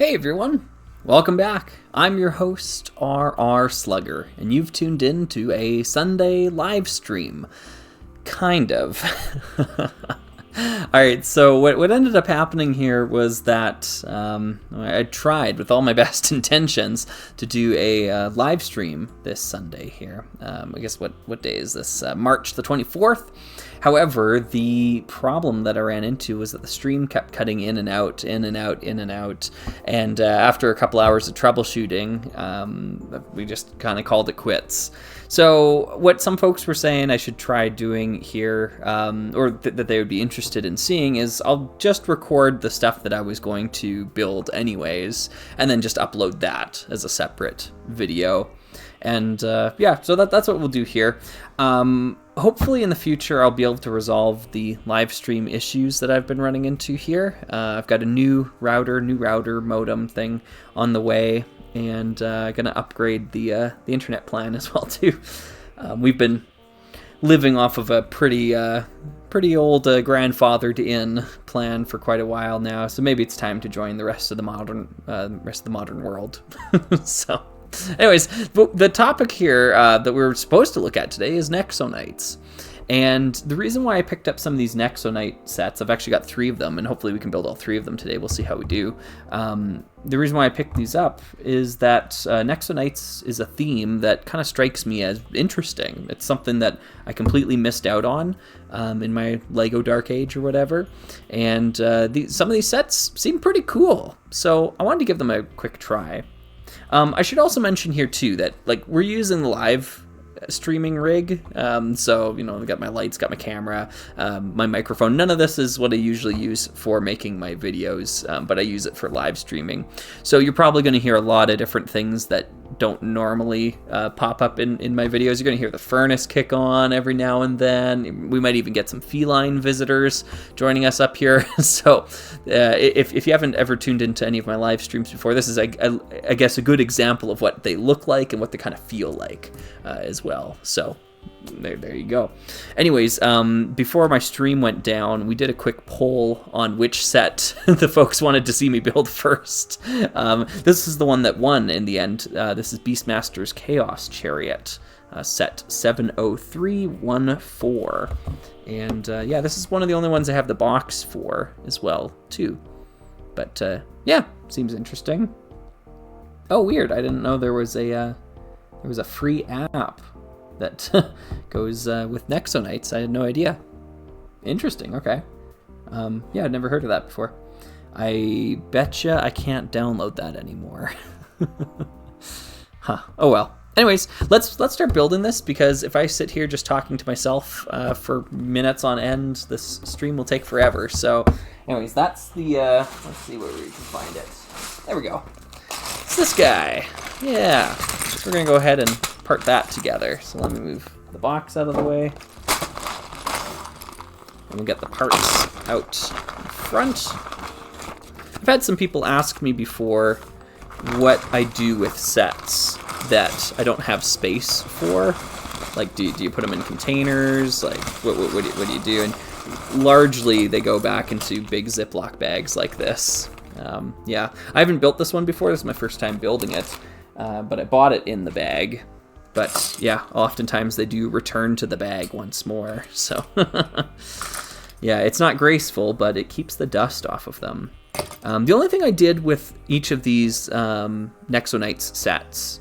Hey everyone, welcome back. I'm your host, R.R. Slugger, and you've tuned in to a Sunday live stream. Kind of. Alright, so what ended up happening here was that I tried with all my best intentions to do a live stream this Sunday here. I guess what day is this? March the 24th. However, the problem that I ran into was that the stream kept cutting in and out, in and out, in and out. And after a couple hours of troubleshooting, we just kind of called it quits. So what some folks were saying I should try doing here, or that they would be interested in seeing, is I'll just record the stuff that I was going to build anyways, and then just upload that as a separate video. And yeah, so that's what we'll do here. Hopefully in the future I'll be able to resolve the live stream issues that I've been running into here. I've got a new router modem thing on the way, and gonna upgrade the internet plan as well too. We've been living off of a pretty old grandfathered in plan for quite a while now, so maybe it's time to join the rest of the modern world. So anyways, the topic here that we're supposed to look at today is Nexo Knights. And the reason why I picked up some of these Nexo Knight sets, I've actually got 3 of them, and hopefully we can build all 3 of them today. We'll see how we do. The reason why I picked these up is that Nexo Knights is a theme that kind of strikes me as interesting. It's something that I completely missed out on in my LEGO Dark Age or whatever. And some of these sets seem pretty cool, so I wanted to give them a quick try. I should also mention here too that we're using the live streaming rig, so I've got my lights, got my camera, my microphone. None of this is what I usually use for making my videos, but I use it for live streaming. So you're probably going to hear a lot of different things that don't normally pop up in my videos. You're going to hear the furnace kick on every now and then. We might even get some feline visitors joining us up here. So if you haven't ever tuned into any of my live streams before, this is I guess a good example of what they look like and what they kind of feel like as well. So there you go. Anyways, before my stream went down, we did a quick poll on which set the folks wanted to see me build first. This is the one that won in the end. This is Beastmaster's Chaos Chariot, set 70314. And yeah, this is one of the only ones I have the box for as well, too. But yeah, seems interesting. Oh, weird. I didn't know there was a free app that goes with Nexo Knights. I had no idea. Interesting, okay. Yeah, I'd never heard of that before. I betcha I can't download that anymore. Huh, oh well. Anyways, let's start building this, because if I sit here just talking to myself for minutes on end, this stream will take forever. So anyways, that's the, let's see where we can find it. There we go. It's this guy. Yeah, so we're gonna go ahead and part that together. So let me move the box out of the way, and we'll get the parts out in front. I've had some people ask me before what I do with sets that I don't have space for. Like, do you put them in containers? Like, what do you do? And largely they go back into big Ziploc bags like this. Yeah, I haven't built this one before. This is my first time building it, but I bought it in the bag. But yeah, oftentimes they do return to the bag once more. So yeah, it's not graceful, but it keeps the dust off of them. The only thing I did with each of these Nexo Knights sets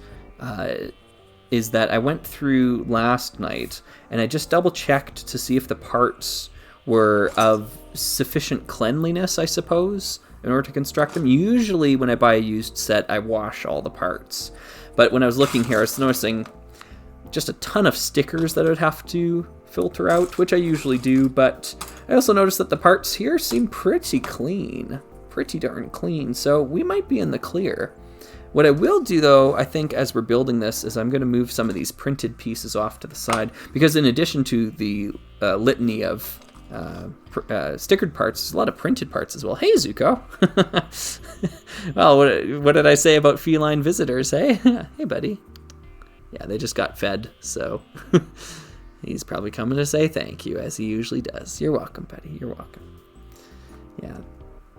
is that I went through last night and I just double checked to see if the parts were of sufficient cleanliness, I suppose, in order to construct them. Usually when I buy a used set, I wash all the parts. But when I was looking here, I was noticing just a ton of stickers that I'd have to filter out, which I usually do, but I also noticed that the parts here seem pretty clean. Pretty darn clean, so we might be in the clear. What I will do, though, I think, as we're building this, is I'm going to move some of these printed pieces off to the side, because in addition to the litany of stickered parts, there's a lot of printed parts as well. Hey, Zuko! Well, what did I say about feline visitors, hey? Hey, buddy. Yeah, they just got fed, so he's probably coming to say thank you, as he usually does. You're welcome, buddy. You're welcome. Yeah.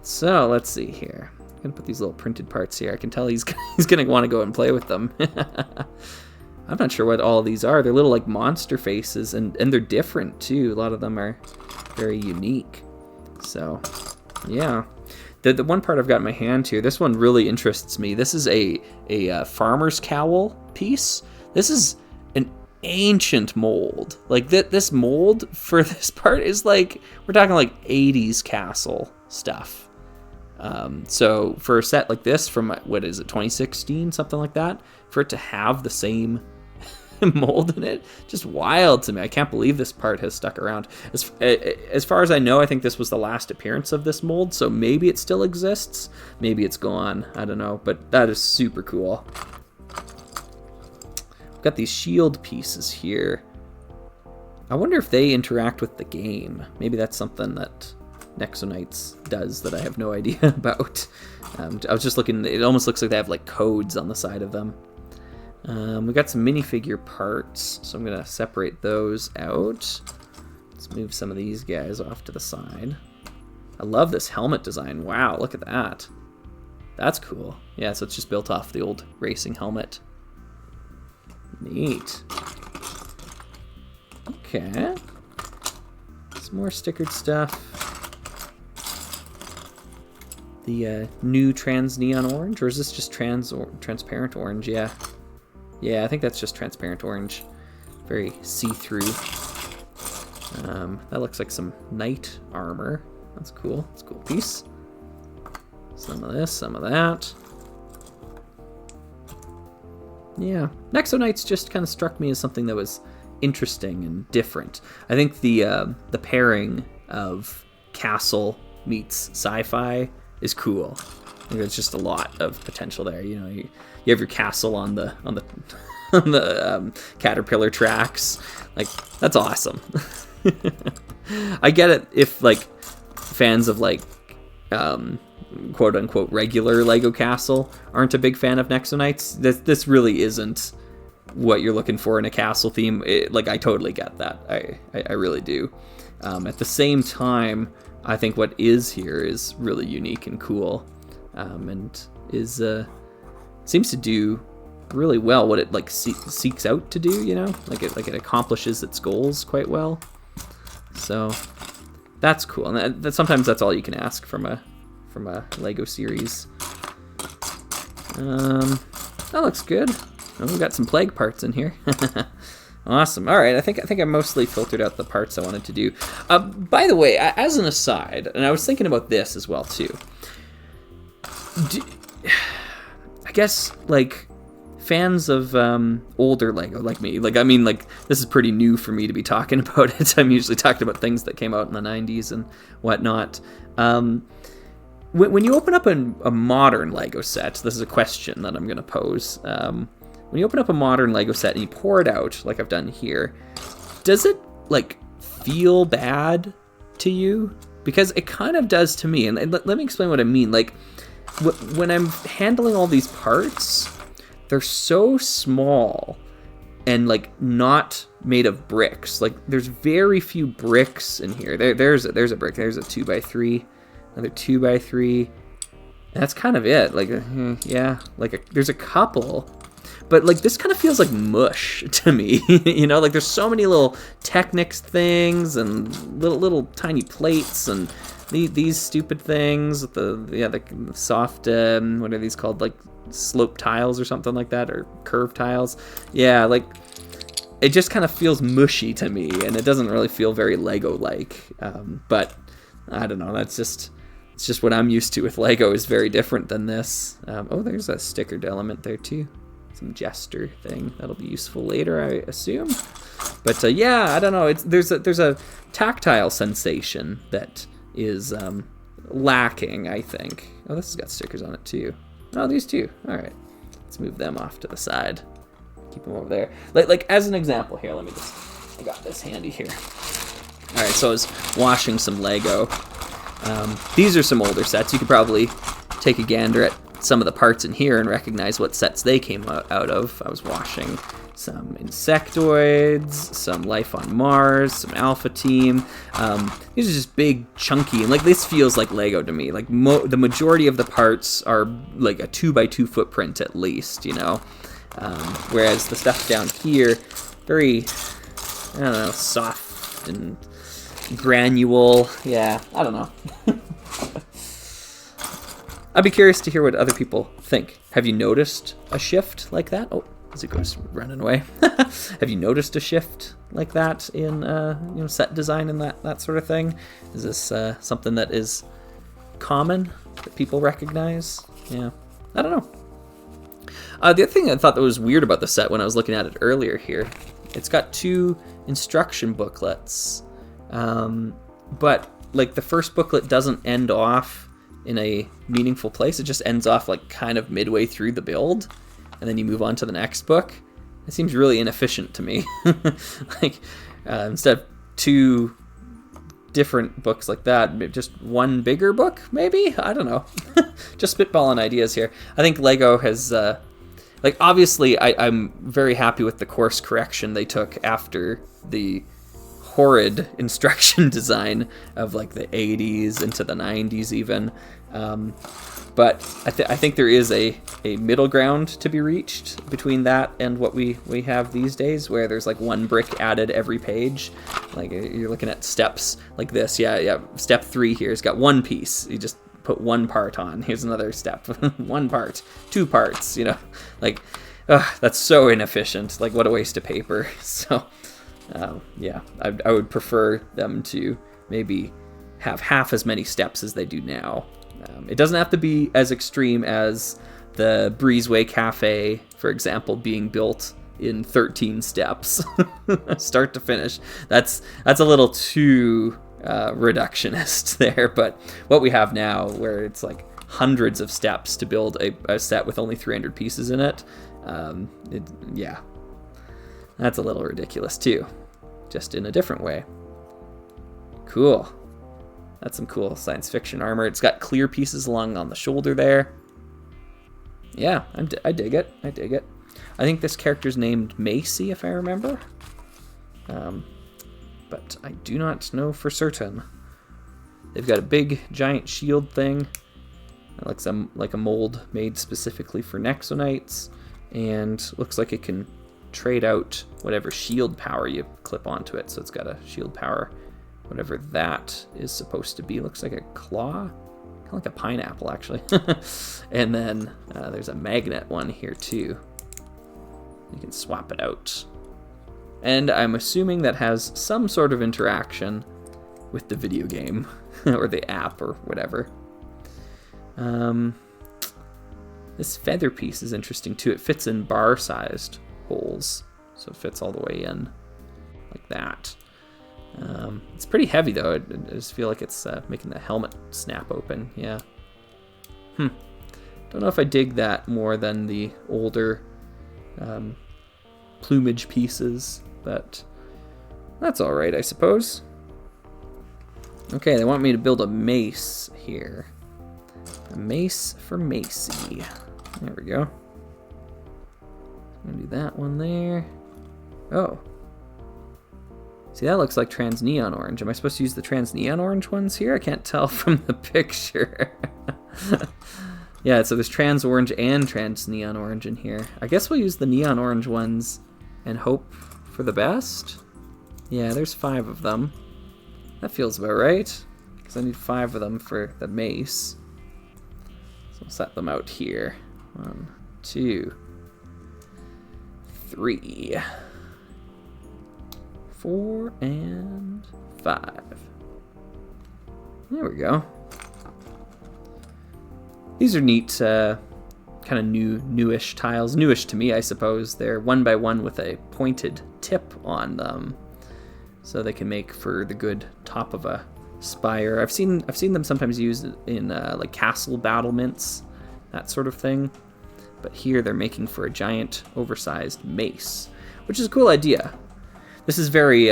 So, let's see here. I'm gonna put these little printed parts here. I can tell he's gonna want to go and play with them. I'm not sure what all of these are. They're little like monster faces, and they're different too. A lot of them are very unique. So, yeah. The one part I've got in my hand here, this one really interests me. This is a farmer's cowl piece. This is an ancient mold. Like this mold for this part is like, we're talking like 80s castle stuff. So for a set like this from, what is it, 2016, something like that, for it to have the same mold in it, just wild to me. I can't believe this part has stuck around. As far as I know, I think this was the last appearance of this mold, so maybe it still exists, maybe it's gone, I don't know, but that is super cool. We've got these shield pieces here. I wonder if they interact with the game. Maybe that's something that Nexo Knights does that I have no idea about. I was just looking, it almost looks like they have like codes on the side of them. We got some minifigure parts, so I'm gonna separate those out. Let's move some of these guys off to the side. I love this helmet design. Wow, look at that. That's cool. Yeah, so it's just built off the old racing helmet. Neat. Okay. Some more stickered stuff. The new trans neon orange, or is this just transparent orange? Yeah. Yeah, I think that's just transparent orange. Very see-through. That looks like some knight armor. That's cool. That's a cool piece. Some of this, some of that. Yeah, Nexo Knights just kind of struck me as something that was interesting and different. I think the pairing of castle meets sci-fi is cool. I think there's just a lot of potential there. You know, you have your castle on the caterpillar tracks. Like, that's awesome. I get it if like fans of like quote unquote regular Lego Castle aren't a big fan of Nexo Knights. This really isn't what you're looking for in a castle theme. Like, I totally get that. I really do. At the same time, I think what is here is really unique and cool, and is seems to do really well what it like seeks out to do. You know, like it accomplishes its goals quite well. So that's cool, and that sometimes that's all you can ask from a Lego series. That looks good. Oh, we've got some plague parts in here. Awesome. All right, I think I mostly filtered out the parts I wanted to do. By the way, as an aside, and I was thinking about this as well too. I guess like fans of older Lego like me, like I mean, like this is pretty new for me to be talking about it. I'm usually talking about things that came out in the 90s and whatnot. When you open up a modern Lego set, this is a question that I'm going to pose. When you open up a modern Lego set and you pour it out, like I've done here, does it like feel bad to you? Because it kind of does to me. And let me explain what I mean. Like when I'm handling all these parts, they're so small and like not made of bricks. Like there's very few bricks in here. There's a brick. There's a 2x3. Another 2x3. That's kind of it. Like, yeah, like there's a couple, but like this kind of feels like mush to me. You know, like there's so many little Technics things and little tiny plates and these stupid things with the soft what are these called, like slope tiles or something like that, or curved tiles. Yeah, like it just kind of feels mushy to me, and it doesn't really feel very Lego-like. But I don't know. It's just what I'm used to with Lego is very different than this. Oh, there's a stickered element there too. Some jester thing that'll be useful later, I assume. But yeah, I don't know. There's a tactile sensation that is lacking, I think. Oh, this has got stickers on it too. Oh, these two. All right, let's move them off to the side. Keep them over there. Like as an example here. I got this handy here. All right, so I was washing some Lego. These are some older sets. You could probably take a gander at some of the parts in here and recognize what sets they came out of. I was washing some insectoids, some life on Mars, some Alpha Team. These are just big, chunky, and like this feels like Lego to me. Like the majority of the parts are like a 2x2 footprint at least, you know. Whereas the stuff down here, very, I don't know, soft and granule. Yeah, I don't know. I'd be curious to hear what other people think. Have you noticed a shift like that? Oh, as it goes running away. Have you noticed a shift like that in you know, set design and that sort of thing? Is this something that is common that people recognize? Yeah, I don't know. The other thing I thought that was weird about the set when I was looking at it earlier here, it's got 2 instruction booklets, but like the first booklet doesn't end off in a meaningful place. It just ends off like kind of midway through the build, and then you move on to the next book. It seems really inefficient to me. Like instead of 2 different books like that, just one bigger book maybe. I don't know. Just spitballing ideas here. I think Lego has like obviously I'm very happy with the course correction they took after the horrid instruction design of like the 80s into the 90s even. But I think there is a middle ground to be reached between that and what we have these days, where there's like 1 brick added every page. Like you're looking at steps like this. Yeah. Step 3 here has got 1 piece. You just put 1 part on. Here's another step. 1 part, 2 parts, you know, like, that's so inefficient. Like what a waste of paper. So, yeah, I would prefer them to maybe have half as many steps as they do now. It doesn't have to be as extreme as the Breezeway Cafe, for example, being built in 13 steps, start to finish. That's a little too reductionist there, but what we have now, where it's like hundreds of steps to build a set with only 300 pieces in it, yeah, that's a little ridiculous too, just in a different way. Cool. That's some cool science fiction armor. It's got clear pieces along on the shoulder there. Yeah, I dig it. I dig it. I think this character's named Macy, if I remember. But I do not know for certain. They've got a big, giant shield thing. It looks like a mold made specifically for Nexo Knights. And looks like it can trade out whatever shield power you clip onto it. So it's got a shield power, whatever that is supposed to be. Looks like a claw, kind of like a pineapple actually. And then there's a magnet one here too. You can swap it out. And I'm assuming that has some sort of interaction with the video game or the app or whatever. This feather piece is interesting too. It fits in bar-sized holes, so it fits all the way in like that. It's pretty heavy though. I just feel like it's making the helmet snap open. Yeah. Don't know if I dig that more than the older plumage pieces, but that's all right, I suppose. Okay, they want me to build a mace here. A mace for Macy. There we go. I'm gonna do that one there. Oh. See, that looks like trans neon orange. Am I supposed to use the trans neon orange ones here? I can't tell from the picture. Yeah, so there's trans orange and trans neon orange in here. I guess we'll use the neon orange ones and hope for the best. Yeah, there's 5 of them. That feels about right, because I need 5 of them for the mace. So we'll set them out here. 1, 2, 3, 4, and 5. There we go. These are neat, kind of newish tiles. Newish to me, I suppose. They're 1x1 with a pointed tip on them, so they can make for the good top of a spire. I've seen them sometimes used in like castle battlements, that sort of thing. But here they're making for a giant, oversized mace, which is a cool idea. This is very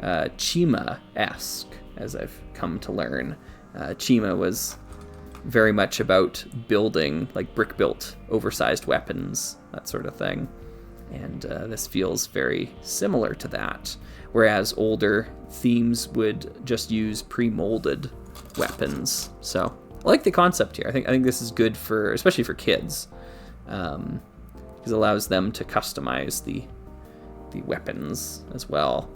Chima-esque, as I've come to learn. Chima was very much about building like brick-built, oversized weapons, that sort of thing. And this feels very similar to that, whereas older themes would just use pre-molded weapons. So I like the concept here. I think this is good for, especially for kids, because it allows them to customize the weapons as well.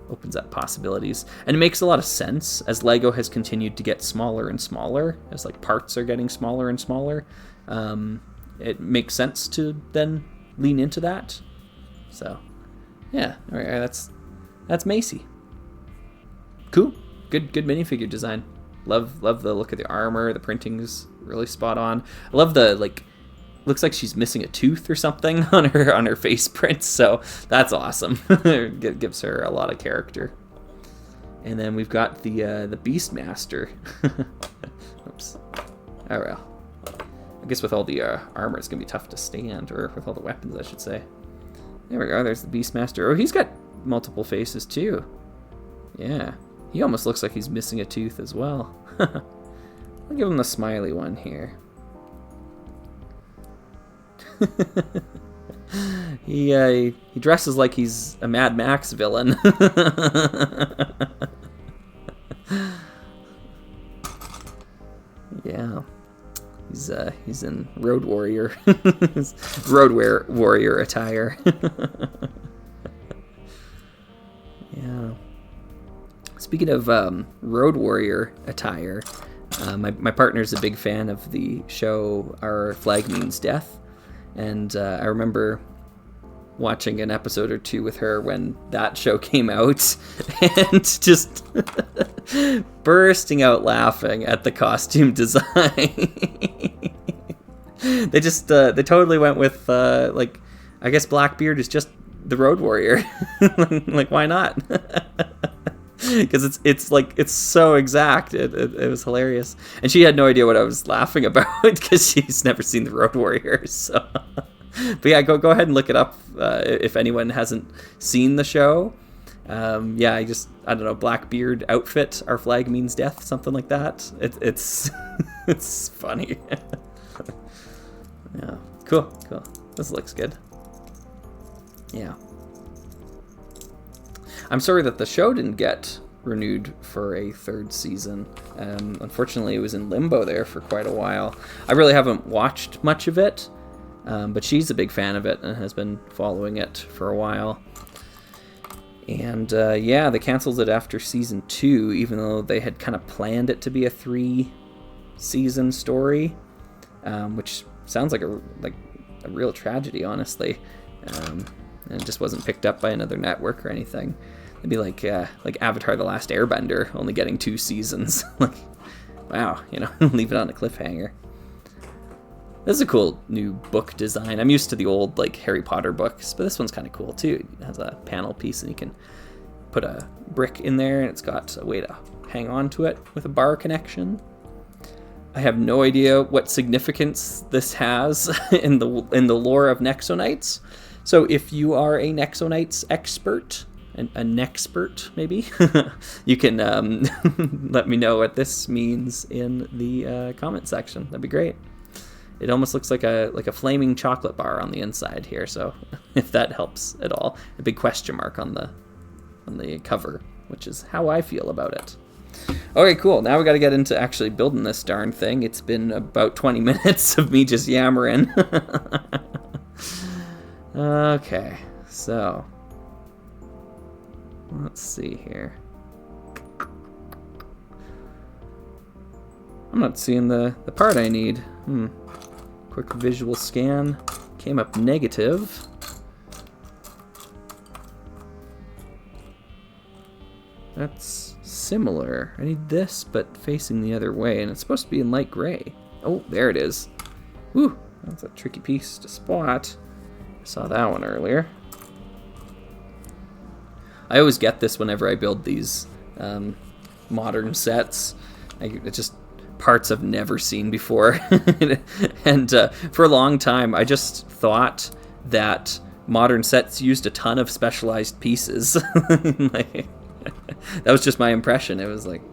Opens up possibilities, and it makes a lot of sense as LEGO has continued to get smaller and smaller, as like parts are getting smaller and smaller. It makes sense to then lean into that. So yeah, all right, that's Macy. Cool, good minifigure design. Love the look of the armor. The printing's really spot on. I love the, like, looks like she's missing a tooth or something on her face print, so that's awesome. It gives her a lot of character. And then we've got the Beastmaster. Oops. Oh well. I guess with all the armor, it's gonna be tough to stand, or with all the weapons, I should say. There we go. There's the Beastmaster. Oh, he's got multiple faces too. Yeah, he almost looks like he's missing a tooth as well. I'll give him the smiley one here. He dresses like he's a Mad Max villain. Yeah, he's in Road Warrior, Warrior attire. Yeah. Speaking of Road Warrior attire, my partner's a big fan of the show Our Flag Means Death. And I remember watching an episode or two with her when that show came out and just bursting out laughing at the costume design. They totally went with, like, I guess Blackbeard is just the Road Warrior. Like, why not? Because it's so exact. It was hilarious, and she had no idea what I was laughing about because she's never seen the Road Warriors. So, but yeah, go ahead and look it up if anyone hasn't seen the show. Yeah, I don't know, Blackbeard outfit. Our Flag Means Death, something like that. It's it's funny. Yeah, cool. This looks good. Yeah. I'm sorry that the show didn't get renewed for a third season. Unfortunately, it was in limbo there for quite a while. I really haven't watched much of it, but she's a big fan of it and has been following it for a while. And yeah, they canceled it after season 2, even though they had kind of planned it to be a 3-season story, which sounds like a real tragedy, honestly. And it just wasn't picked up by another network or anything. It'd be like Avatar: The Last Airbender, only getting 2 seasons. Like, wow, leave it on a cliffhanger. This is a cool new book design. I'm used to the old, like, Harry Potter books, but this one's kind of cool too. It has a panel piece, and you can put a brick in there, and it's got a way to hang on to it with a bar connection. I have no idea what significance this has in the lore of Nexo Knights. So if you are a Nexo Knights expert, a nexpert maybe, you can let me know what this means in the comment section. That'd be great. It almost looks like a flaming chocolate bar on the inside here. So if that helps at all, a big question mark on the cover, which is how I feel about it. Okay, cool. Now we got to get into actually building this darn thing. It's been about 20 minutes of me just yammering. Okay, so let's see here. I'm not seeing the part I need. Quick visual scan. Came up negative. That's similar. I need this, but facing the other way, and it's supposed to be in light gray. Oh, there it is. Whew, that's a tricky piece to spot. I saw that one earlier. I always get this whenever I build these modern sets. It's just parts I've never seen before. And for a long time, I just thought that modern sets used a ton of specialized pieces. Like, that was just my impression. It was like,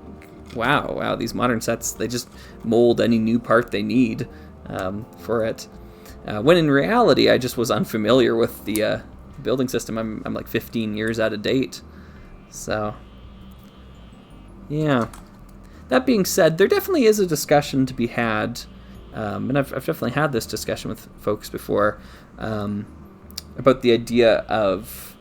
wow, these modern sets, they just mold any new part they need for it. When in reality, I just was unfamiliar with the building system. I'm like 15 years out of date. So, yeah. That being said, there definitely is a discussion to be had, and I've definitely had this discussion with folks before, about the idea of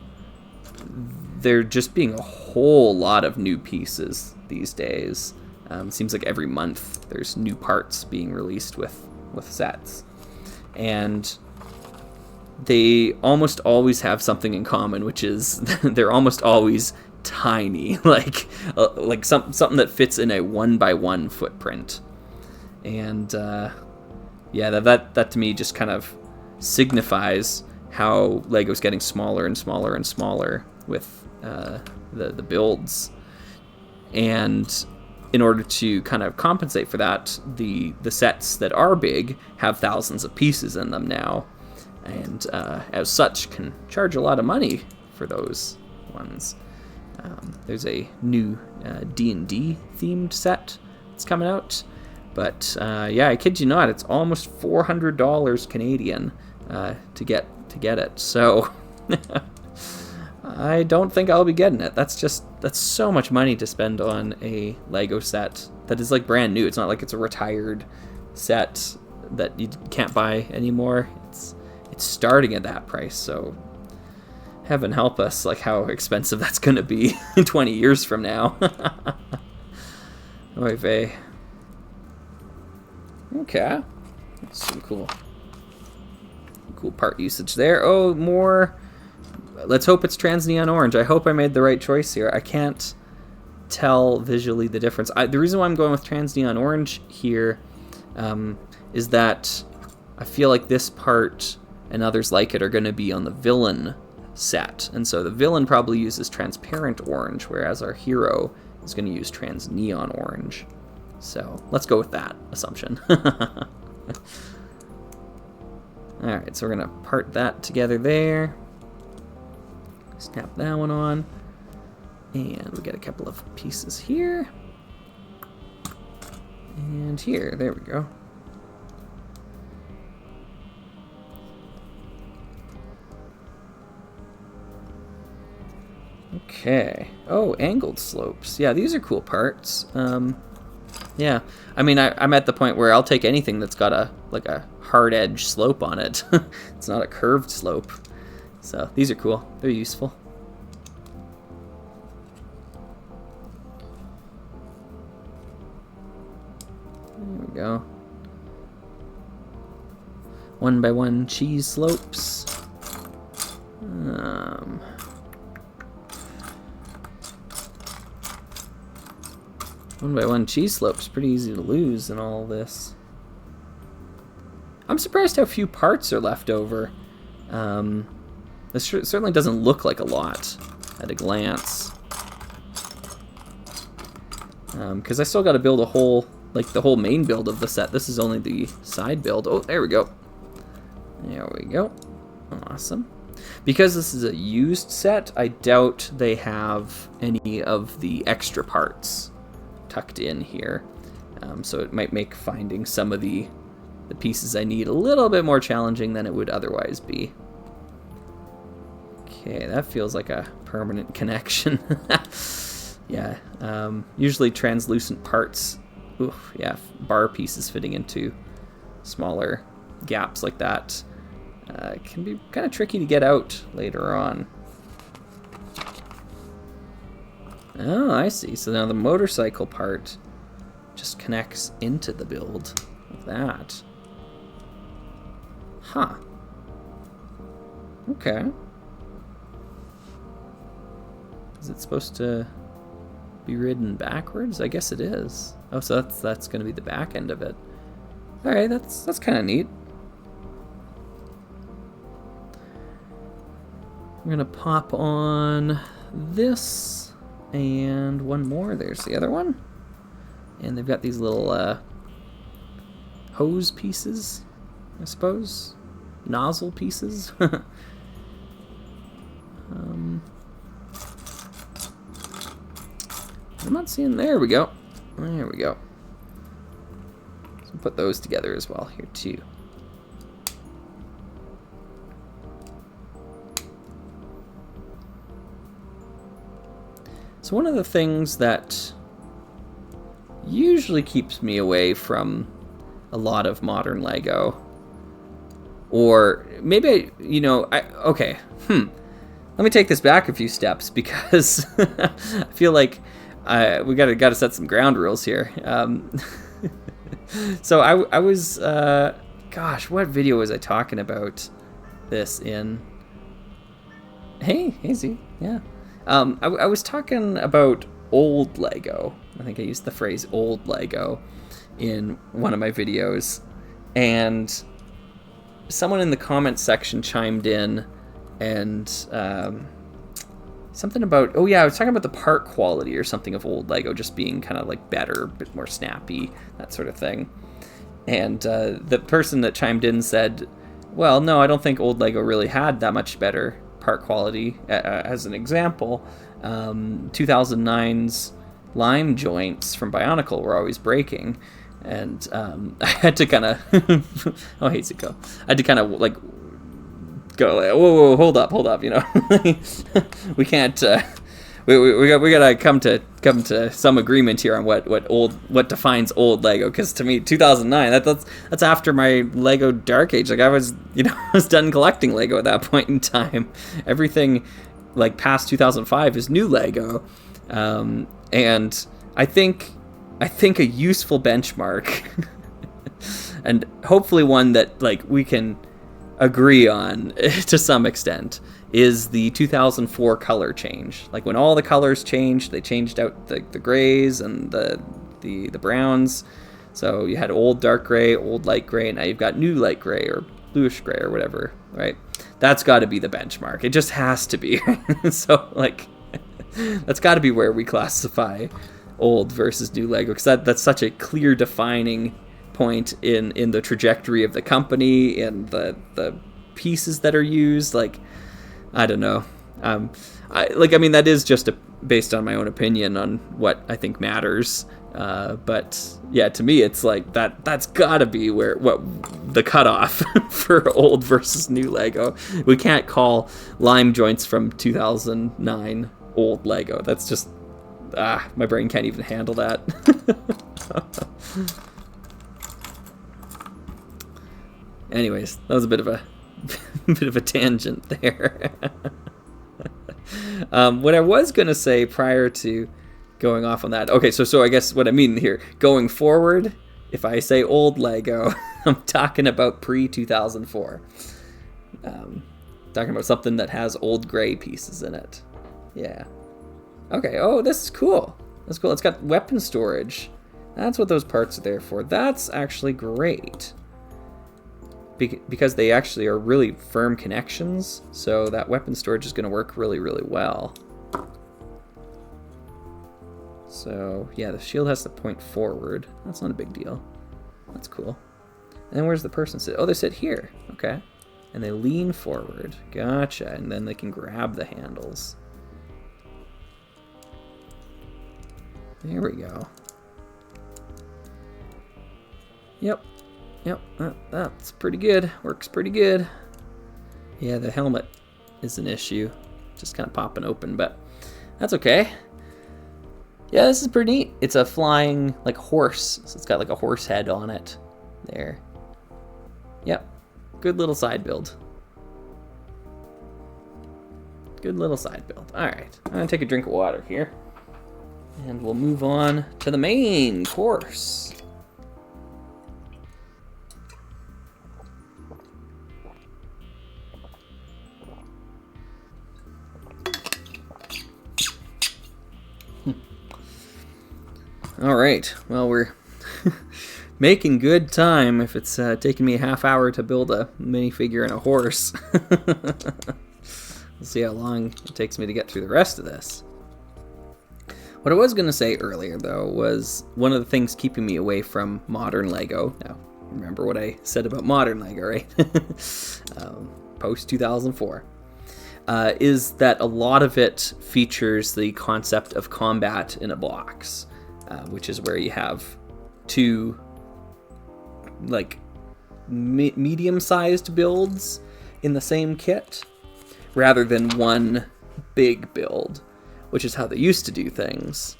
there just being a whole lot of new pieces these days. It seems like every month there's new parts being released with sets. And they almost always have something in common, which is they're almost always tiny, like something that fits in a 1x1 footprint. And yeah, that to me just kind of signifies how Lego's getting smaller and smaller and smaller with the builds. And in order to kind of compensate for that, the sets that are big have thousands of pieces in them now, and as such can charge a lot of money for those ones. There's a new D&D themed set that's coming out, but yeah, I kid you not, it's almost $400 Canadian to get it. So I don't think I'll be getting it. That's so much money to spend on a Lego set that is like brand new. It's not like it's a retired set that you can't buy anymore. It's starting at that price, so heaven help us, like how expensive that's gonna be in 20 years from now. Oy vey. Okay, that's some cool part usage there. Oh, more. Let's hope it's trans neon orange. I hope I made the right choice here. I can't tell visually the difference. The reason why I'm going with trans neon orange here is that I feel like this part and others like it are going to be on the villain set. And so the villain probably uses transparent orange, whereas our hero is going to use trans neon orange. So let's go with that assumption. Alright, so we're going to part that together there. Snap that one on. And we get a couple of pieces here. And here. There we go. Okay. Oh, angled slopes. Yeah, these are cool parts. Yeah. I mean, I'm at the point where I'll take anything that's got a hard edge slope on it. It's not a curved slope. So these are cool. They're useful. There we go. 1x1 cheese slopes. 1x1 cheese slopes, pretty easy to lose in all this. I'm surprised how few parts are left over. This certainly doesn't look like a lot at a glance. Because I still got to build a whole, the whole main build of the set. This is only the side build. Oh, there we go. There we go. Awesome. Because this is a used set, I doubt they have any of the extra parts tucked in here. So it might make finding some of the pieces I need a little bit more challenging than it would otherwise be. Okay, that feels like a permanent connection. Yeah, usually translucent parts, oof, yeah, bar pieces fitting into smaller gaps like that can be kind of tricky to get out later on. Oh, I see. So now the motorcycle part just connects into the build like that. Huh. Okay. Is it supposed to be ridden backwards? I guess it is. Oh, so that's going to be the back end of it. All right, that's kind of neat. We're going to pop on this and one more. There's the other one. And they've got these little hose pieces, I suppose. Nozzle pieces. I'm not seeing. There we go. There we go. So put those together as well here too. So one of the things that usually keeps me away from a lot of modern Lego, or maybe, you know, okay, let me take this back a few steps, because I feel like we gotta set some ground rules here. So I was, gosh, what video was I talking about this in? Hey, Z, yeah. I was talking about old Lego. I think I used the phrase old Lego in one of my videos, and someone in the comments section chimed in, and something about, oh yeah, I was talking about the part quality or something of old Lego just being kind of like better, a bit more snappy, that sort of thing. And the person that chimed in said, well, no, I don't think old Lego really had that much better part quality. As an example, 2009's lime joints from Bionicle were always breaking, and I had to kind of oh, hey Zuko, I had to kind of like go, whoa, hold up, you know. We can't we gotta come to some agreement here on what defines old Lego, because to me 2009, that's after my Lego Dark Age. Like I was done collecting Lego at that point in time. Everything like past 2005 is new Lego, and I think a useful benchmark and hopefully one that like we can agree on to some extent is the 2004 color change. Like when all the colors changed, they changed out the grays and the browns. So you had old dark gray, old light gray, and now you've got new light gray or bluish gray or whatever, right? That's got to be the benchmark. It just has to be. So like that's got to be where we classify old versus new Lego, because that's such a clear defining point in the trajectory of the company and the pieces that are used. Like I don't know, I mean that is just based on my own opinion on what I think matters, but yeah, to me it's like that's gotta be what the cutoff for old versus new Lego. We can't call lime joints from 2009 old Lego. That's just my brain can't even handle that. Anyways, that was a bit of a tangent there. What I was gonna say prior to going off on that, okay, so I guess what I mean here, going forward, if I say old Lego, I'm talking about pre-2004. Talking about something that has old gray pieces in it. Yeah. Okay, oh, this is cool. That's cool. It's got weapon storage. That's what those parts are there for. That's actually great. Because they actually are really firm connections, so that weapon storage is going to work really, really well. So, yeah, the shield has to point forward. That's not a big deal. That's cool. And then where's the person sit? Oh, they sit here. Okay. And they lean forward. Gotcha. And then they can grab the handles. There we go. Yep. Yep, that's pretty good. Works pretty good. Yeah, the helmet is an issue. Just kind of popping open, but that's okay. Yeah, this is pretty neat. It's a flying, like, horse. So it's got, like, a horse head on it. There. Yep. Good little side build. Good little side build. All right. I'm going to take a drink of water here. And we'll move on to the main course. All right, well, we're making good time if it's taking me a half hour to build a minifigure and a horse. We'll see how long it takes me to get through the rest of this. What I was going to say earlier, though, was one of the things keeping me away from modern Lego. Now, remember what I said about modern Lego, right? Post-2004. Is that a lot of it features the concept of combat in a box. Which is where you have two, like, medium-sized builds in the same kit, rather than one big build, which is how they used to do things.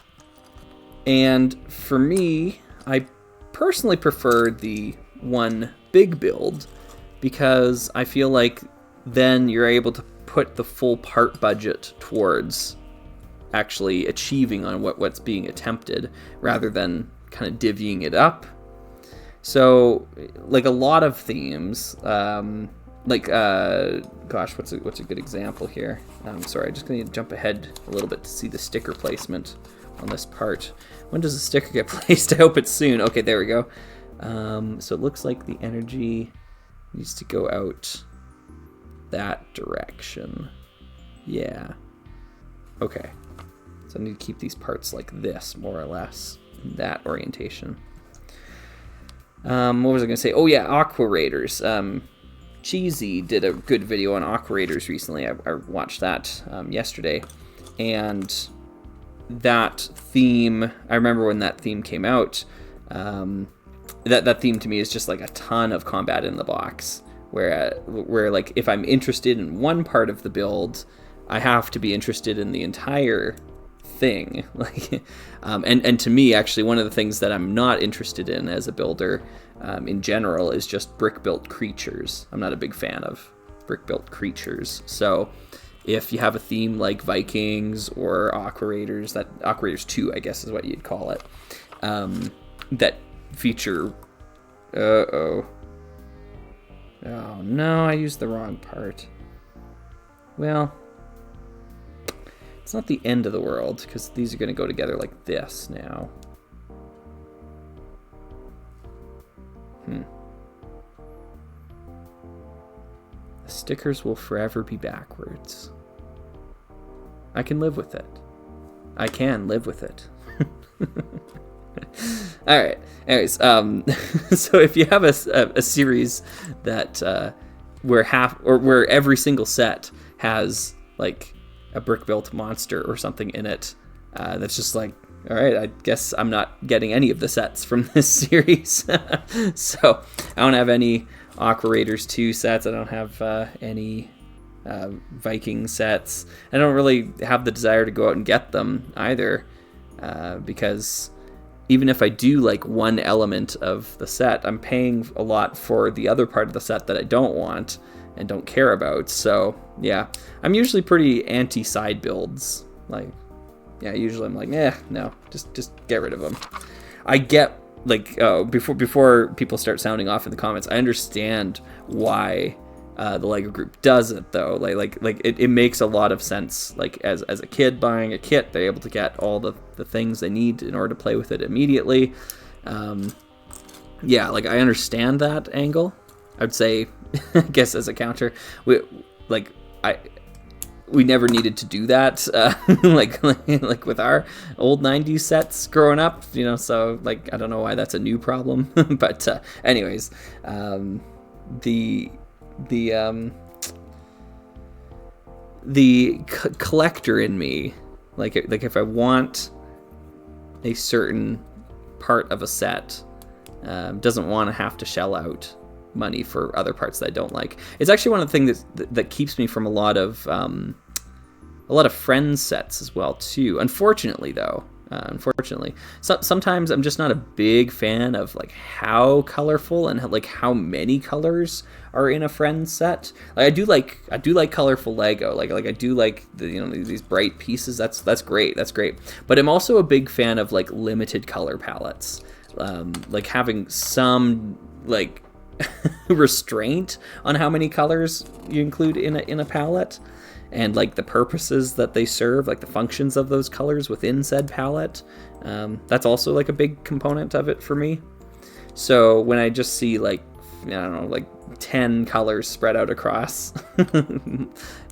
And for me, I personally prefer the one big build because I feel like then you're able to put the full part budget towards actually achieving on what's being attempted rather than kind of divvying it up. So like a lot of themes, gosh, what's a good example here? Sorry, I'm just going to jump ahead a little bit to see the sticker placement on this part. When does the sticker get placed? I hope it's soon. Okay, there we go. So it looks like the energy needs to go out that direction. Yeah. Okay. So I need to keep these parts like this, more or less, in that orientation. What was I going to say? Oh yeah, Aqua Raiders. Cheesy did a good video on Aqua Raiders recently. I watched that yesterday. And that theme, I remember when that theme came out, that theme to me is just like a ton of combat in the box. Where like if I'm interested in one part of the build, I have to be interested in the entire thing. Like, and to me, actually, one of the things that I'm not interested in as a builder, in general, is just brick-built creatures. I'm not a big fan of brick-built creatures. So, if you have a theme like Vikings or Aqua Raiders, that Aqua Raiders 2, I guess, is what you'd call it, that feature. Oh no, I used the wrong part. Well, it's not the end of the world, because these are going to go together like this now. The stickers will forever be backwards. I can live with it. I can live with it. All right. Anyways, so if you have a series that where every single set has like a brick-built monster or something in it, that's just like, all right, I guess I'm not getting any of the sets from this series. So I don't have any Aqua Raiders 2 sets. I don't have any Viking sets. I don't really have the desire to go out and get them either, because even if I do like one element of the set, I'm paying a lot for the other part of the set that I don't want and don't care about. So yeah, I'm usually pretty anti-side builds. Like, yeah, usually I'm like, no, just get rid of them. I get like before people start sounding off in the comments, I understand why the LEGO group does it though. Like it makes a lot of sense. Like as a kid buying a kit, they're able to get all the things they need in order to play with it immediately. Yeah, like I understand that angle. I'd say, I guess as a counter, we never needed to do that, like with our old 90s sets growing up, you know, so like I don't know why that's a new problem. But anyways, the collector in me, like if I want a certain part of a set, doesn't want to have to shell out money for other parts that I don't like. It's actually one of the things that keeps me from a lot of friends sets as well too. Unfortunately though, sometimes I'm just not a big fan of like how colorful and like how many colors are in a friend set. Like I do like colorful Lego. Like I do like these bright pieces. That's great. But I'm also a big fan of like limited color palettes. Like having some like restraint on how many colors you include in a palette, and like the purposes that they serve, like the functions of those colors within said palette. That's also like a big component of it for me. So when I just see like, I don't know, like 10 colors spread out across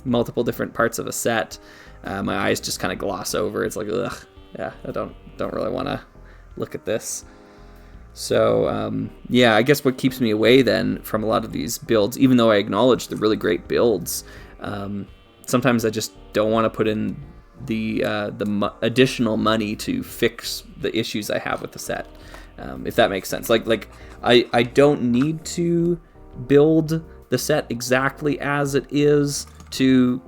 multiple different parts of a set, my eyes just kind of gloss over. It's like, ugh, yeah, I don't really want to look at this. So yeah, I guess what keeps me away then from a lot of these builds, even though I acknowledge they're really great builds, sometimes I just don't want to put in the additional money to fix the issues I have with the set, if that makes sense. Like I don't need to build the set exactly as it is to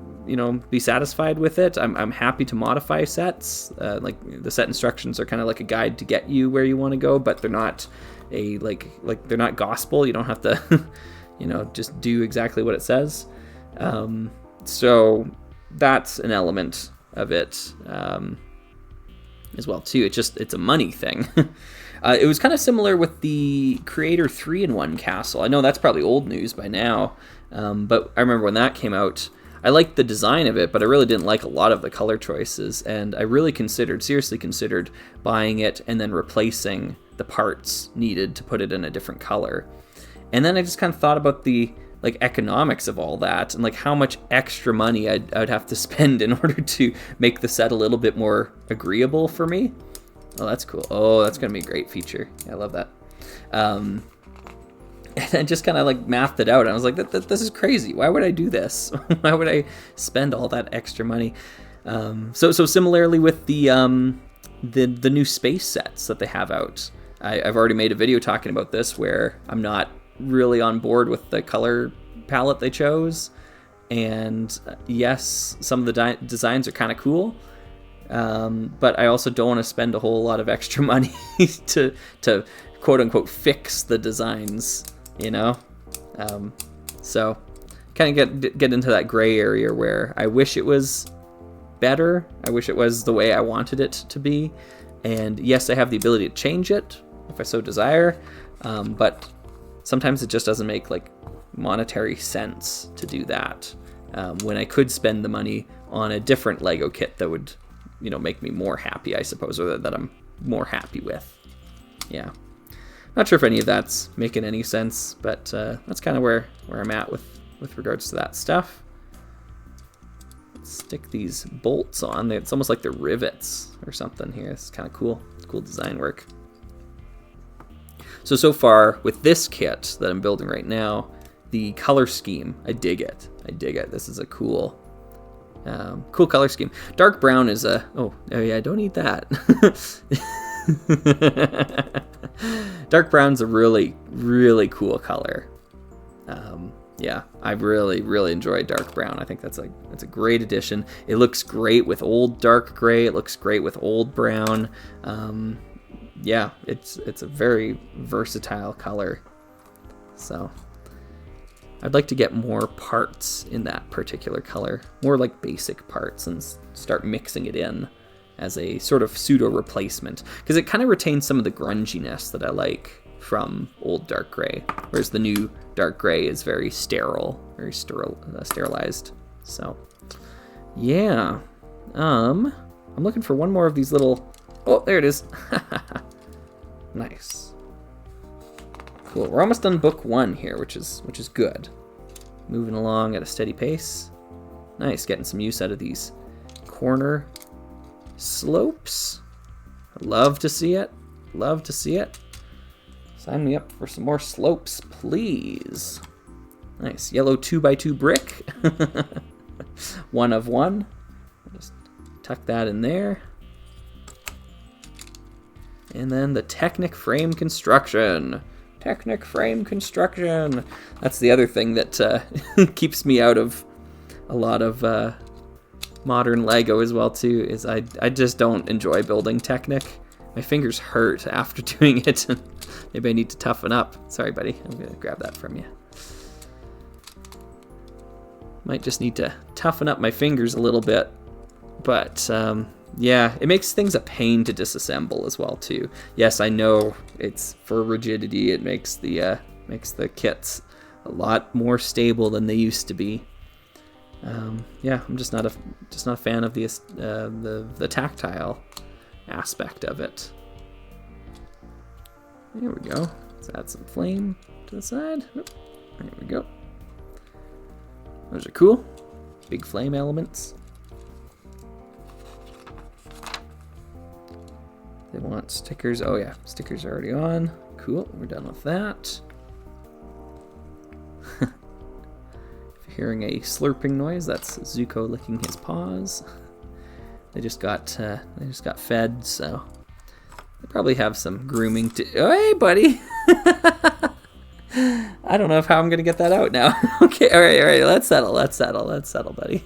be satisfied with it. I'm happy to modify sets. Like the set instructions are kind of like a guide to get you where you want to go, but they're not they're not gospel. You don't have to, just do exactly what it says. So that's an element of it as well too. It's a money thing. It was kind of similar with the Creator 3-in-1 castle. I know that's probably old news by now, but I remember when that came out, I liked the design of it, but I really didn't like a lot of the color choices, and I really seriously considered buying it and then replacing the parts needed to put it in a different color. And then I just kind of thought about the economics of all that, and how much extra money I'd have to spend in order to make the set a little bit more agreeable for me. Oh, that's cool. Oh, that's going to be a great feature. Yeah, I love that. And I just kind of mathed it out. I was like, this is crazy. Why would I do this? Why would I spend all that extra money? So similarly with the new space sets that they have out, I've already made a video talking about this where I'm not really on board with the color palette they chose. And yes, some of the designs are kind of cool. But I also don't want to spend a whole lot of extra money to quote unquote fix the designs, so kind of get into that gray area where I wish it was better. I wish it was the way I wanted it to be. And yes, I have the ability to change it if I so desire. But sometimes it just doesn't make monetary sense to do that. When I could spend the money on a different Lego kit that would make me more happy, I suppose, or that I'm more happy with. Yeah. Not sure if any of that's making any sense, but that's kind of where I'm at with regards to that stuff. Let's stick these bolts on. It's almost like they're rivets or something here. It's kind of cool. Cool design work. So far, with this kit that I'm building right now, the color scheme, I dig it. This is a cool color scheme. Dark brown is oh yeah, don't eat that. Dark brown's a really, really cool color. Yeah, I really enjoy dark brown. I think that's a great addition. It looks great with old dark gray. It looks great with old brown. Yeah, it's a very versatile color. So I'd like to get more parts in that particular color, more basic parts, and start mixing it in as a sort of pseudo replacement, because it kind of retains some of the grunginess that I like from old dark gray, whereas the new dark gray is very sterile, sterilized. So yeah, I'm looking for one more of these little. Oh, there it is. Nice. Cool. We're almost done book 1 here, which is good. Moving along at a steady pace. Nice, getting some use out of these corner slopes. Love to see it. Love to see it. Sign me up for some more slopes, please. Nice. Yellow 2x2 brick. 1 of 1. I'll just tuck that in there. And then the Technic frame construction. Technic frame construction. That's the other thing that keeps me out of a lot of modern Lego as well too, is I just don't enjoy building Technic. My fingers hurt after doing it. Maybe I need to toughen up. Sorry, buddy. I'm gonna grab that from you. Might just need to toughen up my fingers a little bit. But yeah, it makes things a pain to disassemble as well too. Yes, I know it's for rigidity. It makes the kits a lot more stable than they used to be. Yeah, I'm just not a fan of the tactile aspect of it. There we go. Let's add some flame to the side. There we go. Those are cool. Big flame elements. They want stickers. Oh yeah, stickers are already on. Cool, we're done with that. If you're hearing a slurping noise, that's Zuko licking his paws. They just got fed, so they probably have some grooming to. Oh, hey, buddy. I don't know how I'm gonna get that out now. Okay, all right. Let's settle, buddy.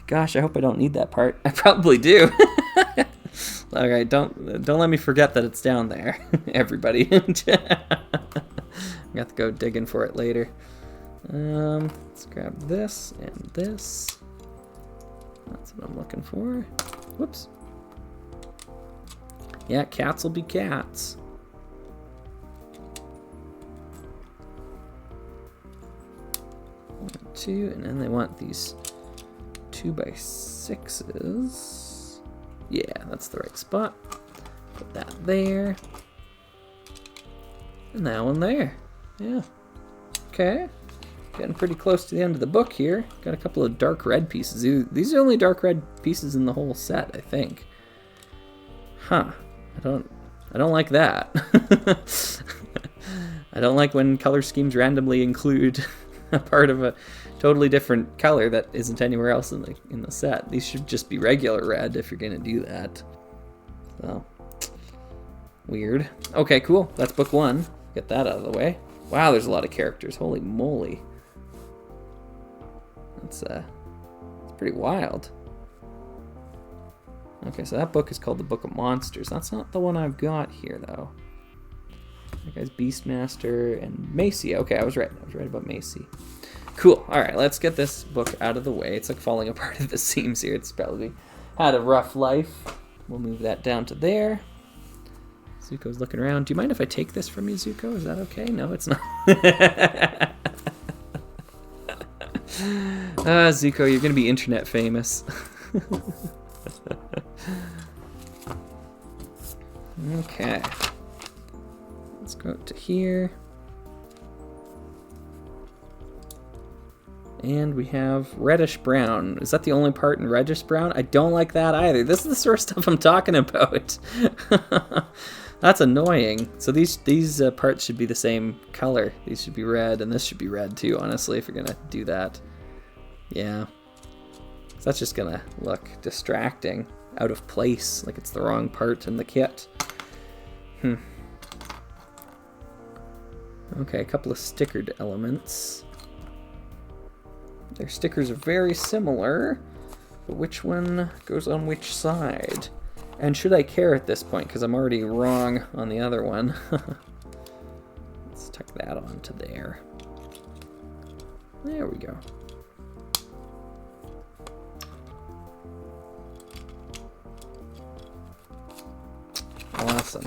Gosh, I hope I don't need that part. I probably do. All right, don't let me forget that it's down there, everybody. I'm gonna have to go digging for it later. Let's grab this and this. That's what I'm looking for. Whoops. Yeah, cats will be cats. One, two, and then they want these 2x6s. Yeah, that's the right spot. Put that there. And that one there. Yeah. Okay. Getting pretty close to the end of the book here. Got a couple of dark red pieces. These are the only dark red pieces in the whole set, I think. Huh. I don't like that. I don't like when color schemes randomly include a part of a totally different color that isn't anywhere else in the set. These should just be regular red if you're gonna do that. So weird. Okay, cool. That's book one. Get that out of the way. Wow, there's a lot of characters. Holy moly. It's pretty wild. Okay, so that book is called The Book of Monsters. That's not the one I've got here, though. That guy's Beastmaster and Macy. Okay, I was right. I was right about Macy. Cool. All right, let's get this book out of the way. It's like falling apart at the seams here. It's probably had a rough life. We'll move that down to there. Zuko's looking around. Do you mind if I take this from you, Zuko? Is that okay? No, it's not. Zuko, you're going to be internet famous. Okay. Let's go up to here. And we have reddish brown. Is that the only part in reddish brown? I don't like that either. This is the sort of stuff I'm talking about. That's annoying. So these parts should be the same color. These should be red, and this should be red too, honestly, if you're gonna do that. Yeah. So that's just gonna look distracting, out of place, like it's the wrong part in the kit. Okay, a couple of stickered elements. Their stickers are very similar, but which one goes on which side? And should I care at this point, because I'm already wrong on the other one. Let's tuck that onto there. There we go. Awesome.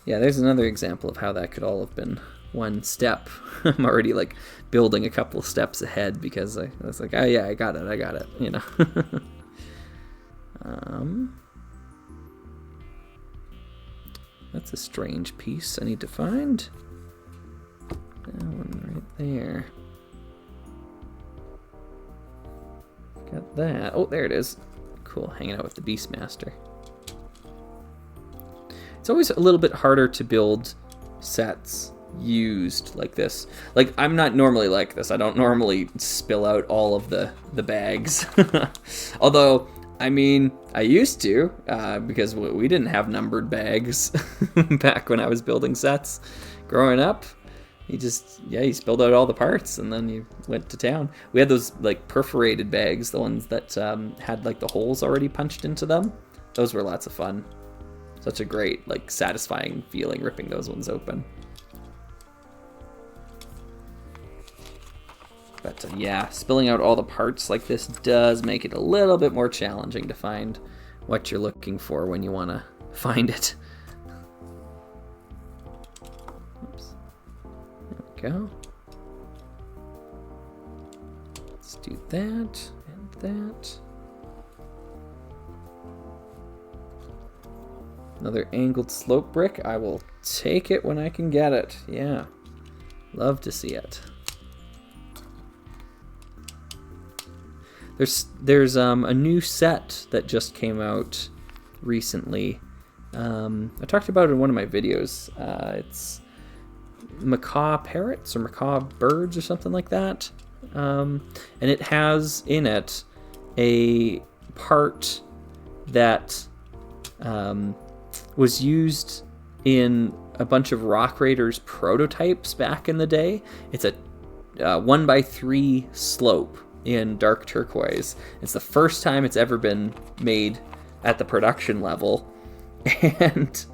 Yeah, there's another example of how that could all have been one step. I'm already like building a couple steps ahead because I was like, oh yeah, I got it, you know. That's a strange piece I need to find. That one right there. Got that. Oh, there it is. Cool, hanging out with the Beastmaster. It's always a little bit harder to build sets used like this. Like, I'm not normally like this. I don't normally spill out all of the bags. Although, I mean, I used to, because we didn't have numbered bags back when I was building sets growing up. You spilled out all the parts and then you went to town. We had those like perforated bags, the ones that had like the holes already punched into them. Those were lots of fun. Such a great, like, satisfying feeling ripping those ones open. But yeah, spilling out all the parts like this does make it a little bit more challenging to find what you're looking for when you want to find it. Oops. There we go. Let's do that and that. Another angled slope brick. I will take it when I can get it. Yeah. Love to see it. There's a new set that just came out recently. I talked about it in one of my videos. It's macaw parrots or macaw birds or something like that. And it has in it a part that was used in a bunch of Rock Raiders prototypes back in the day. It's a 1x3 slope in dark turquoise. It's the first time it's ever been made at the production level, and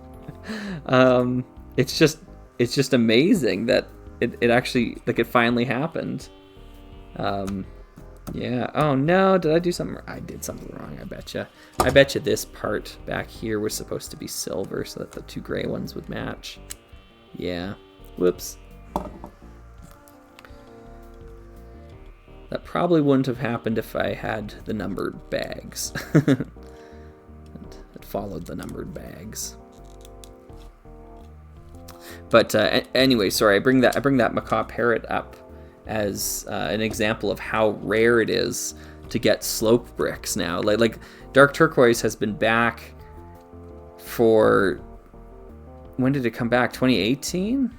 it's just amazing that it actually, like, it finally happened. Yeah. Oh no, did I do something? I did something wrong, I betcha this part back here was supposed to be silver so that the two gray ones would match. Yeah. Whoops. That probably wouldn't have happened if I had the numbered bags. It followed the numbered bags. But anyway, sorry, I bring that macaw parrot up as an example of how rare it is to get slope bricks now. Like dark turquoise has been back for, when did it come back? 2018?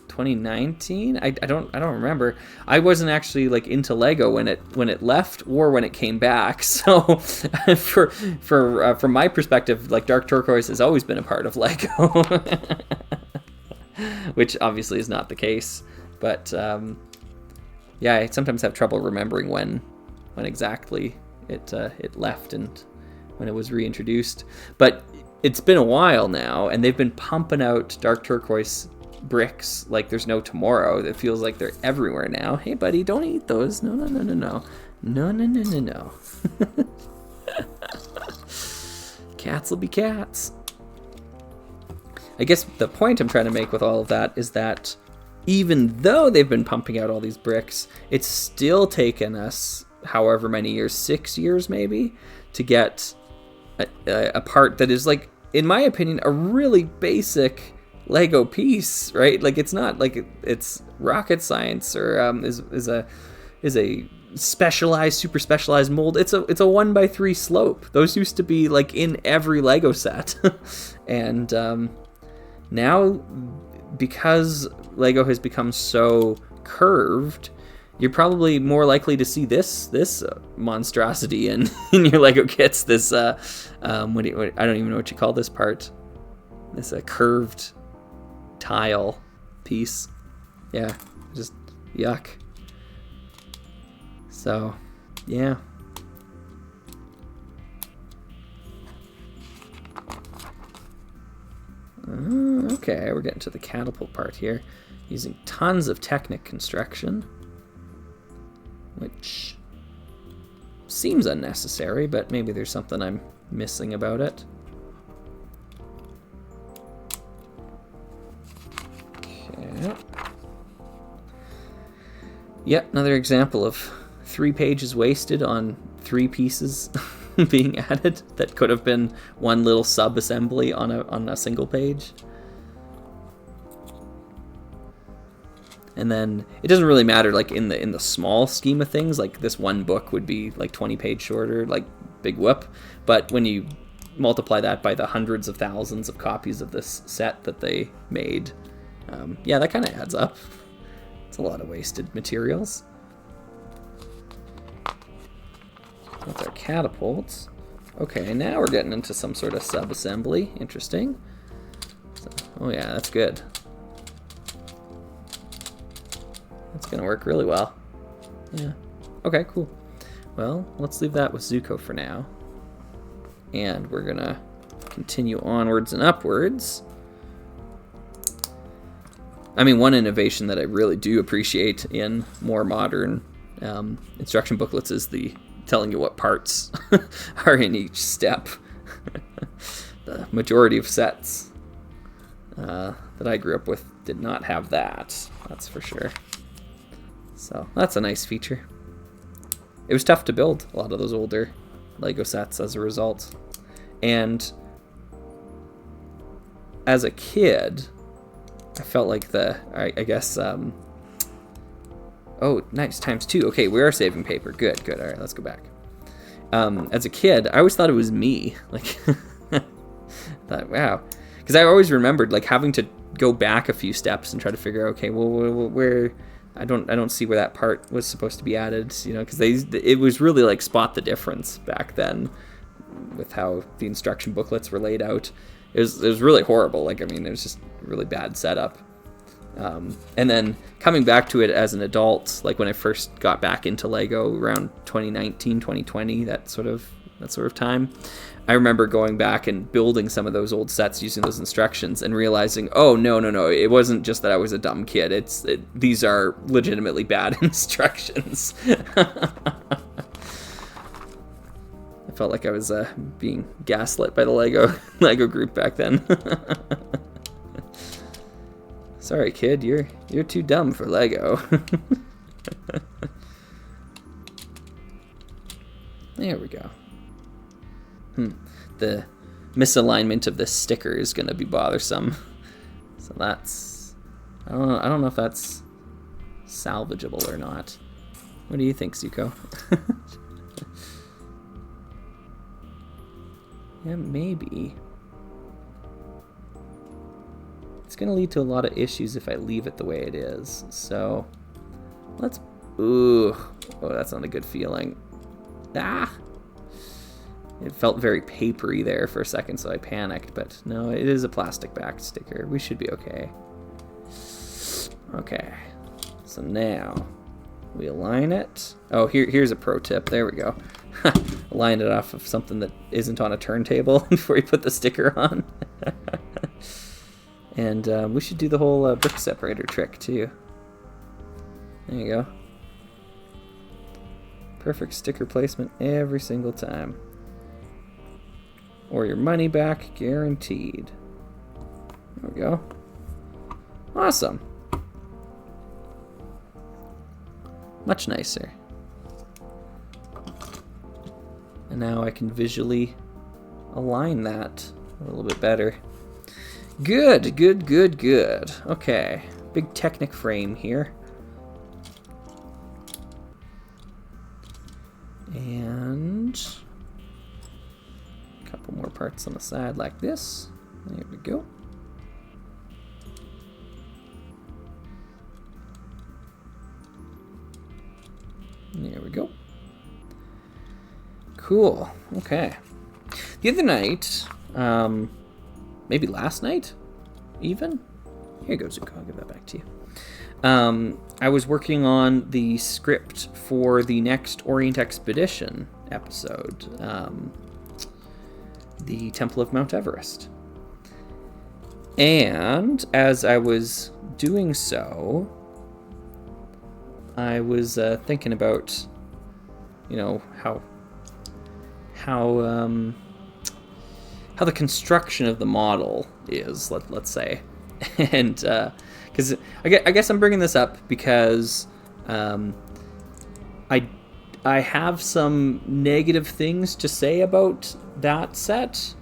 2019? I don't remember. I wasn't actually like into Lego when it left or when it came back. So from my perspective, like dark turquoise has always been a part of Lego. Which obviously is not the case, but yeah, I sometimes have trouble remembering when exactly it left and when it was reintroduced. But it's been a while now, and they've been pumping out dark turquoise bricks like there's no tomorrow. It feels like they're everywhere now. Hey, buddy, don't eat those. No. Cats will be cats. I guess the point I'm trying to make with all of that is that even though they've been pumping out all these bricks, it's still taken us however many years, 6 years maybe, to get a part that is, like, in my opinion, a really basic Lego piece, right? Like, it's not like it's rocket science or is a specialized, super specialized mold. It's a 1x3 slope. Those used to be like in every Lego set. And now, because Lego has become so curved, you're probably more likely to see this monstrosity in your Lego kits. This I don't even know what you call this part. This curved tile piece. Yeah, just yuck. So, yeah. Okay, we're getting to the catapult part here, using tons of Technic construction, which seems unnecessary, but maybe there's something I'm missing about it. Okay. Yep, another example of 3 pages wasted on 3 pieces being added that could have been one little sub-assembly on a single page. And then it doesn't really matter, like, in the small scheme of things, like this one book would be like 20 pages shorter, like big whoop. But when you multiply that by the hundreds of thousands of copies of this set that they made, yeah, that kind of adds up. It's a lot of wasted materials. That's our catapults. Okay, now we're getting into some sort of sub-assembly. Interesting. So, oh yeah, that's good. That's gonna work really well. Yeah. Okay, cool. Well, let's leave that with Zuko for now. And we're gonna continue onwards and upwards. I mean, one innovation that I really do appreciate in more modern instruction booklets is the telling you what parts are in each step. The majority of sets that I grew up with did not have that, that's for sure. So that's a nice feature. It was tough to build a lot of those older Lego sets as a result. And as a kid, I felt like I guess, oh, nice, ×2. Okay, we are saving paper. Good. All right, let's go back. As a kid, I always thought it was me. Like, thought, wow. Because I always remembered, like, having to go back a few steps and try to figure out, okay, well, where... I don't see where that part was supposed to be added, you know, because it was really like spot the difference back then with how the instruction booklets were laid out. It was really horrible. Like, I mean, it was just a really bad setup. And then coming back to it as an adult, like when I first got back into Lego around 2019, 2020, that sort of time, I remember going back and building some of those old sets using those instructions and realizing, oh, no, it wasn't just that I was a dumb kid. These are legitimately bad instructions. I felt like I was being gaslit by the Lego group back then. Sorry, kid, you're too dumb for Lego. There we go. The misalignment of this sticker is going to be bothersome. So that's... I don't know if that's salvageable or not. What do you think, Zuko? Yeah, maybe. It's going to lead to a lot of issues if I leave it the way it is. So, let's... Ooh. Oh, that's not a good feeling. Ah! It felt very papery there for a second, so I panicked. But no, it is a plastic-backed sticker. We should be okay. Okay. So now, we align it. Oh, here's a pro tip. There we go. Align it off of something that isn't on a turntable before you put the sticker on. And we should do the whole brick separator trick, too. There you go. Perfect sticker placement every single time. Or your money back guaranteed. There we go. Awesome. Much nicer. And now I can visually align that a little bit better. Good. Okay. Big Technic frame here. And a couple more parts on the side like this. There we go. There we go. Cool. Okay. The other night, maybe last night, even? Here you go, Zuko. I'll give that back to you. I was working on the script for the next Orient Expedition episode, the Temple of Mount Everest. And as I was doing so, I was thinking about, how the construction of the model is, let's say. And because I guess I'm bringing this up because I have some negative things to say about that set,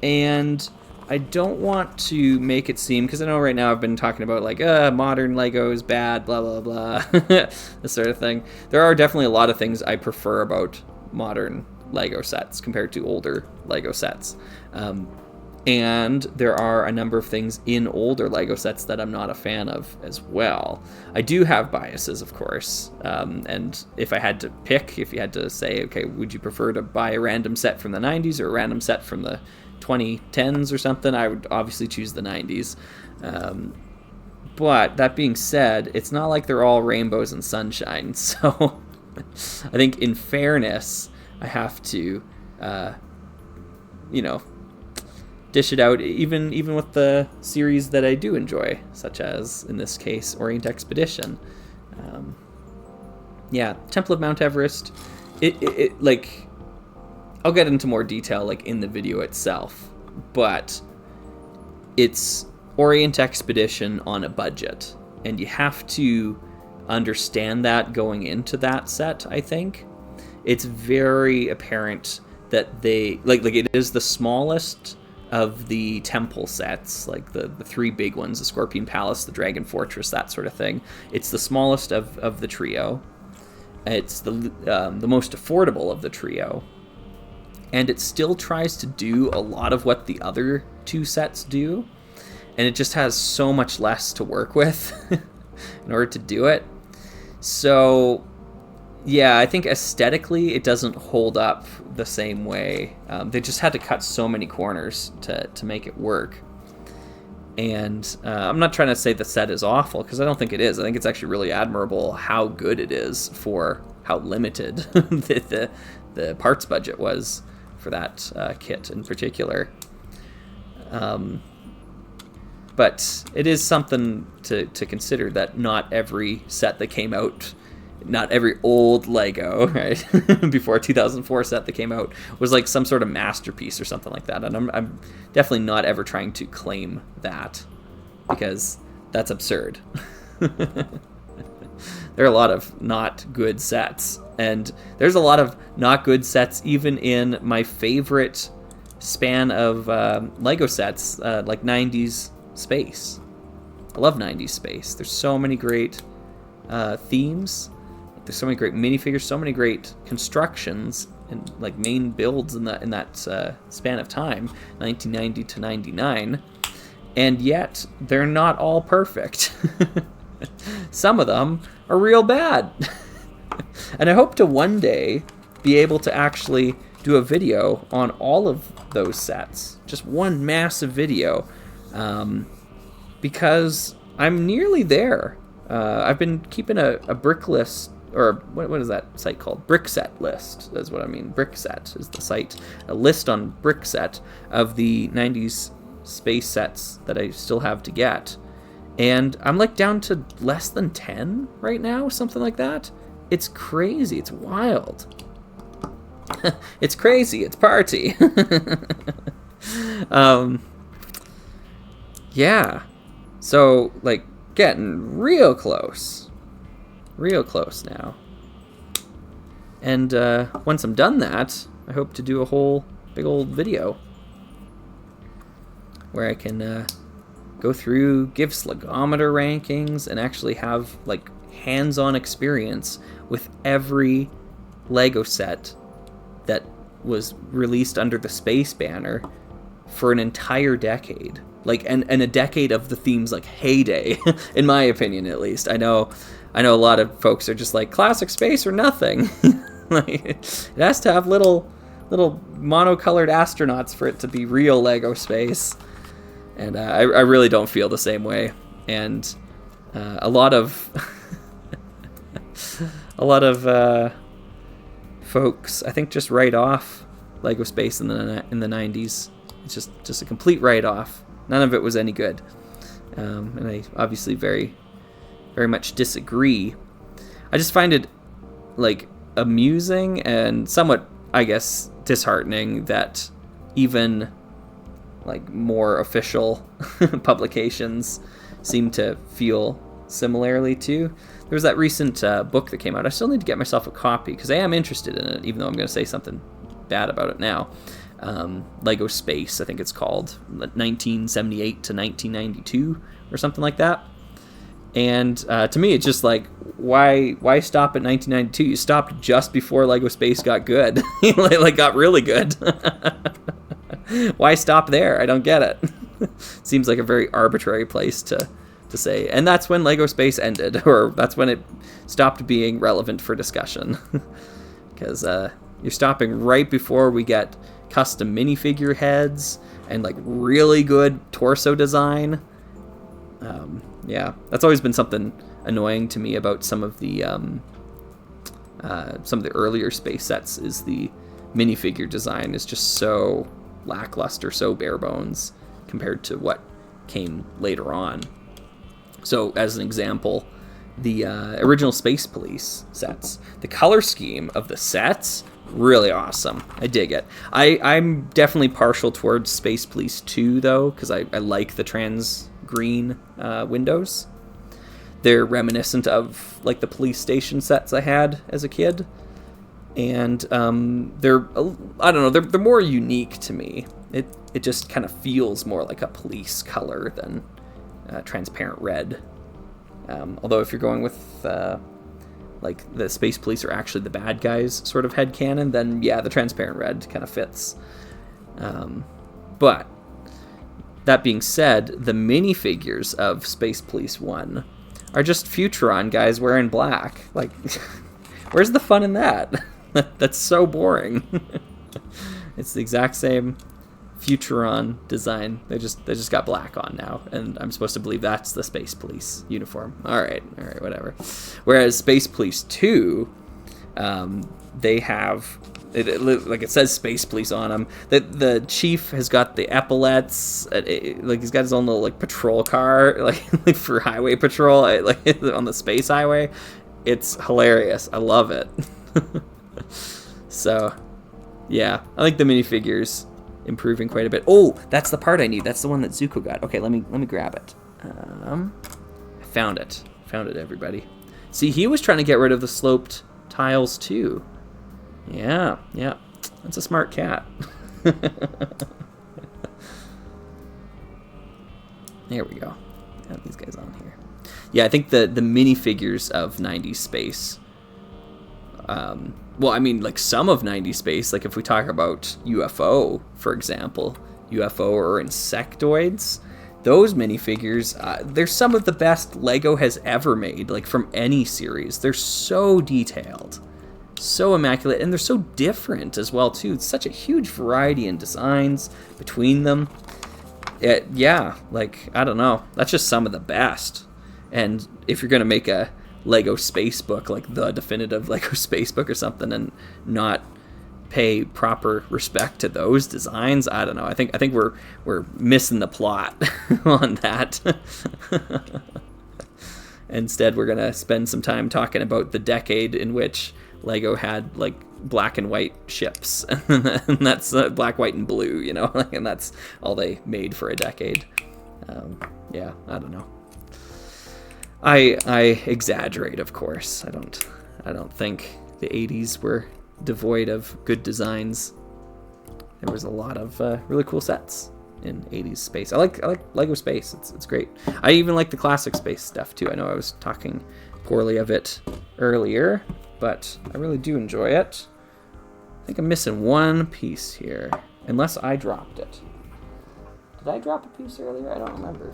and I don't want to make it seem, because I know right now I've been talking about like modern Lego is bad, blah blah blah, this sort of thing. There are definitely a lot of things I prefer about modern Lego sets compared to older Lego sets. And there are a number of things in older Lego sets that I'm not a fan of as well. I do have biases, of course. And if I had to pick, if you had to say, okay, would you prefer to buy a random set from the 90s or a random set from the 2010s or something, I would obviously choose the 90s. But that being said, it's not like they're all rainbows and sunshine. So I think in fairness, I have to, dish it out, even with the series that I do enjoy, such as, in this case, Orient Expedition. Temple of Mount Everest, it like, I'll get into more detail, like, in the video itself, but it's Orient Expedition on a budget, and you have to understand that going into that set, I think. It's very apparent that they, like it is the smallest of the temple sets, like the three big ones, the Scorpion Palace, the Dragon Fortress, that sort of thing. It's the smallest of the trio. It's the most affordable of the trio. And it still tries to do a lot of what the other two sets do. And it just has so much less to work with in order to do it. So, yeah, I think aesthetically it doesn't hold up the same way. They just had to cut so many corners to make it work. And I'm not trying to say the set is awful, because I don't think it is. I think it's actually really admirable how good it is for how limited the parts budget was for that kit in particular. But it is something to consider that not every set that came out, not every old Lego, right, before 2004 set that came out was like some sort of masterpiece or something like that. And I'm definitely not ever trying to claim that, because that's absurd. There are a lot of not good sets, and there's a lot of not good sets even in my favorite span of Lego sets, like 90s space. I love 90s space. There's so many great themes. There's so many great minifigures, so many great constructions and like main builds in that span of time, 1990 to 99, and yet they're not all perfect. Some of them are real bad. And I hope to one day be able to actually do a video on all of those sets, just one massive video, because I'm nearly there. I've been keeping a brick list, or what is that site called? Brickset list is what I mean. Brickset is the site. A list on Brickset of the 90s space sets that I still have to get. And I'm like down to less than 10 right now, something like that. It's crazy. It's wild. It's crazy. It's party. Yeah. So, like, getting real close. Real close now. And once I'm done that, I hope to do a whole big old video where I can go through, give Slugometer rankings, and actually have, like, hands-on experience with every Lego set that was released under the Space banner for an entire decade. Like, and a decade of the theme's, like, heyday, in my opinion, at least. I know a lot of folks are just like, classic space or nothing. Like, it has to have little monocolored astronauts for it to be real Lego space. And I really don't feel the same way. And a lot of folks, I think, just write off Lego space in the 90s. It's just a complete write-off. None of it was any good. And I obviously very, very much disagree. I just find it, like, amusing and somewhat, I guess, disheartening that even, like, more official publications seem to feel similarly too. There was that recent book that came out. I still need to get myself a copy because I am interested in it, even though I'm going to say something bad about it now. Lego Space, I think it's called, 1978 to 1992 or something like that. And to me, it's just like, why stop at 1992? You stopped just before Lego Space got good, like got really good. Why stop there? I don't get it. Seems like a very arbitrary place to say. And that's when Lego Space ended, or that's when it stopped being relevant for discussion. Because you're stopping right before we get custom minifigure heads and like really good torso design. Yeah, that's always been something annoying to me about some of the earlier space sets, is the minifigure design is just so lackluster, so bare bones compared to what came later on. So, as an example, the original Space Police sets, the color scheme of the sets, really awesome. I dig it. I'm definitely partial towards Space Police 2, though, because I like the trans green windows. They're reminiscent of, like, the police station sets I had as a kid. And they're, I don't know, they're more unique to me. It just kind of feels more like a police color than transparent red. Although if you're going with like the Space Police are actually the bad guys sort of headcanon, then yeah, the transparent red kind of fits. But that being said, the minifigures of Space Police 1 are just Futuron guys wearing black. Like, where's the fun in that? That's so boring. It's the exact same Futuron design. They just got black on now, and I'm supposed to believe that's the Space Police uniform. All right, whatever. Whereas Space Police 2, they have like it says Space Police on them. The chief has got the epaulets. Like he's got his own little like patrol car, like for highway patrol, like on the space highway. It's hilarious. I love it. So, yeah, I like the minifigures improving quite a bit. Oh, that's the part I need. That's the one that Zuko got. Okay, let me grab it. I found it. Found it, everybody. See, he was trying to get rid of the sloped tiles too. Yeah. That's a smart cat. There we go. Got these guys on here. Yeah, I think the minifigures of 90s Space. Well, I mean, like some of 90s Space, like if we talk about UFO, for example, UFO or insectoids, those minifigures, they're some of the best LEGO has ever made, like from any series. They're so detailed, so immaculate, and they're so different as well, too. It's such a huge variety in designs between them. Yeah, like, I don't know. That's just some of the best. And if you're going to make a LEGO space book, like the definitive LEGO space book or something, and not pay proper respect to those designs, I don't know. I think we're missing the plot on that. Instead, we're gonna spend some time talking about the decade in which LEGO had like black and white ships, and that's black, white, and blue, you know, and that's all they made for a decade. Yeah, I don't know. I exaggerate, of course. I don't think the 80s were devoid of good designs. There was a lot of really cool sets in 80s space. I like LEGO Space. It's great. I even like the classic space stuff too. I know I was talking poorly of it earlier, but I really do enjoy it. I think I'm missing one piece here, unless I dropped it. Did I drop a piece earlier? I don't remember.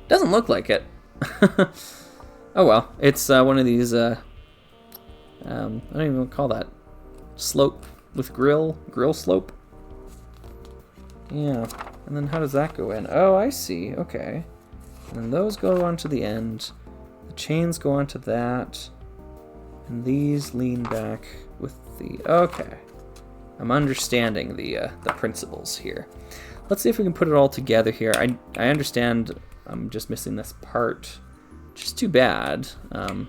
Doesn't look like it. Oh well, it's one of these, I don't even call that, slope with grill slope. Yeah, and then how does that go in? Oh, I see, okay. And then those go onto the end, the chains go onto that, and these lean back with the, okay. I'm understanding the principles here. Let's see if we can put it all together here. I understand I'm just missing this part, which is too bad. I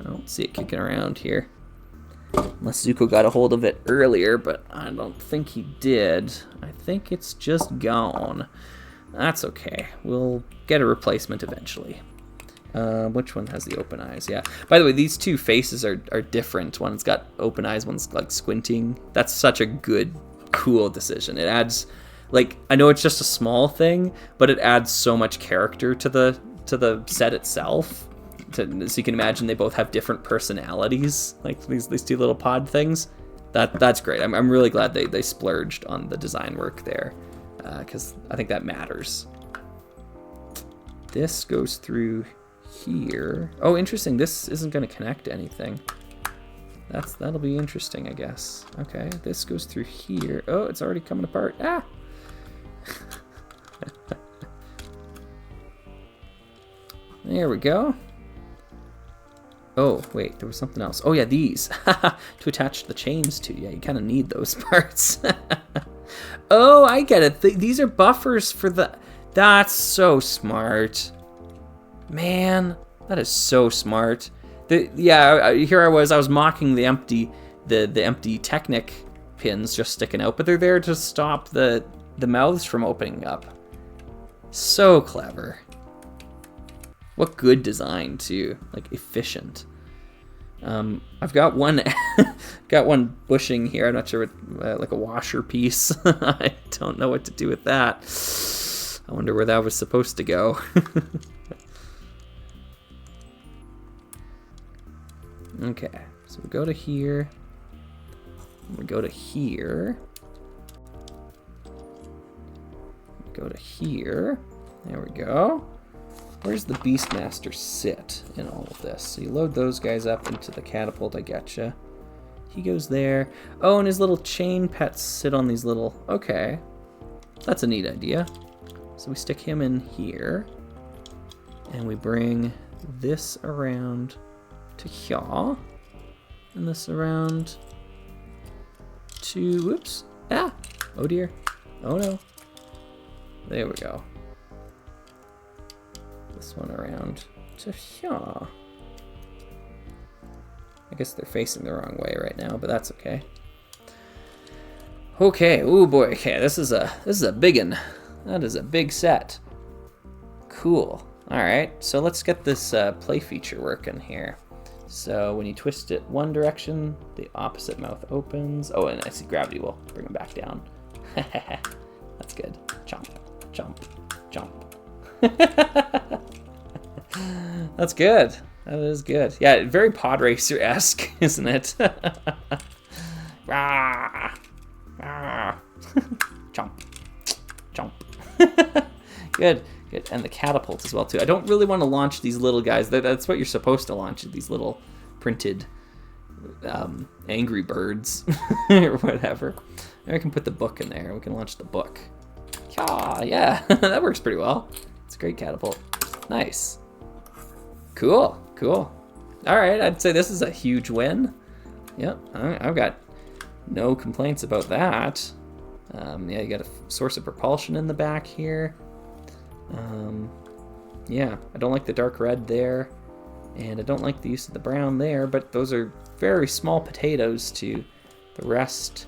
don't see it kicking around here. Unless Zuko got a hold of it earlier, but I don't think he did. I think it's just gone. That's okay. We'll get a replacement eventually. Which one has the open eyes? Yeah. By the way, these two faces are different. One's got open eyes, one's like squinting. That's such a good, cool decision. It adds, like, I know it's just a small thing, but it adds so much character to the set itself. So you can imagine they both have different personalities, like these two little pod things. That's great. I'm really glad they splurged on the design work there, because I think that matters. This goes through here. Oh, interesting. This isn't going to connect to anything. That'll be interesting, I guess. Okay, this goes through here. Oh, it's already coming apart. Ah! There we go. Oh, wait, there was something else. Oh, yeah, these. To attach the chains to. Yeah, you kind of need those parts. Oh, I get it. These are buffers for the... That's so smart. Man, that is so smart. Here I was mocking the empty Technic pins just sticking out, but they're there to stop the mouths from opening up. So clever. What good design too, like efficient. I've got one bushing here. I'm not sure what, like a washer piece. I don't know what to do with that. I wonder where that was supposed to go. Okay, so we go to here. We go to here. We go to here. There we go. Where's the Beastmaster sit in all of this? So you load those guys up into the catapult, I getcha. he goes there. Oh, and his little chain pets sit on these little... Okay. That's a neat idea. So we stick him in here. And we bring this around to here. And this around to... Whoops. Ah! Oh dear. Oh no. There we go. This one around to here. I guess they're facing the wrong way right now, but that's okay. Okay, oh boy, okay, this is a big one. That is a big set. Cool. Alright, so let's get this play feature working here. So when you twist it one direction, the opposite mouth opens. Oh, and I see gravity will bring him back down. That's good. Chomp, chomp, chomp. That's good. That is good. Yeah, very pod racer-esque, isn't it? Rah, rah. Chomp, chomp. Good, good. And the catapult as well, too. I don't really want to launch these little guys. That's what you're supposed to launch, these little printed Angry Birds or whatever. And I can put the book in there. We can launch the book. Yeah, that works pretty well. It's a great catapult. Nice. Cool, cool. All right, I'd say this is a huge win. Yep, I've got no complaints about that. Yeah, you got a source of propulsion in the back here. Yeah, I don't like the dark red there, and I don't like the use of the brown there, but those are very small potatoes to the rest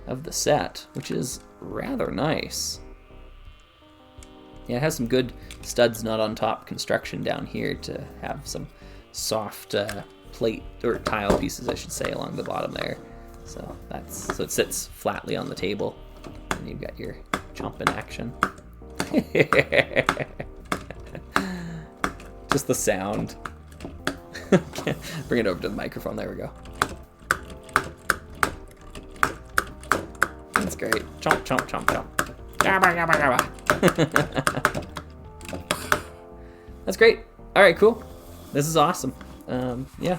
of the set, which is rather nice. Yeah, it has some good studs not on top construction down here to have some soft plate or tile pieces, I should say, along the bottom there. So it sits flatly on the table, and you've got your chomping action. Just the sound. Bring it over to the microphone. There we go. That's great. Chomp, chomp, chomp, chomp. Yabba, yabba, yabba. That's great. All right, cool. This is awesome. Yeah.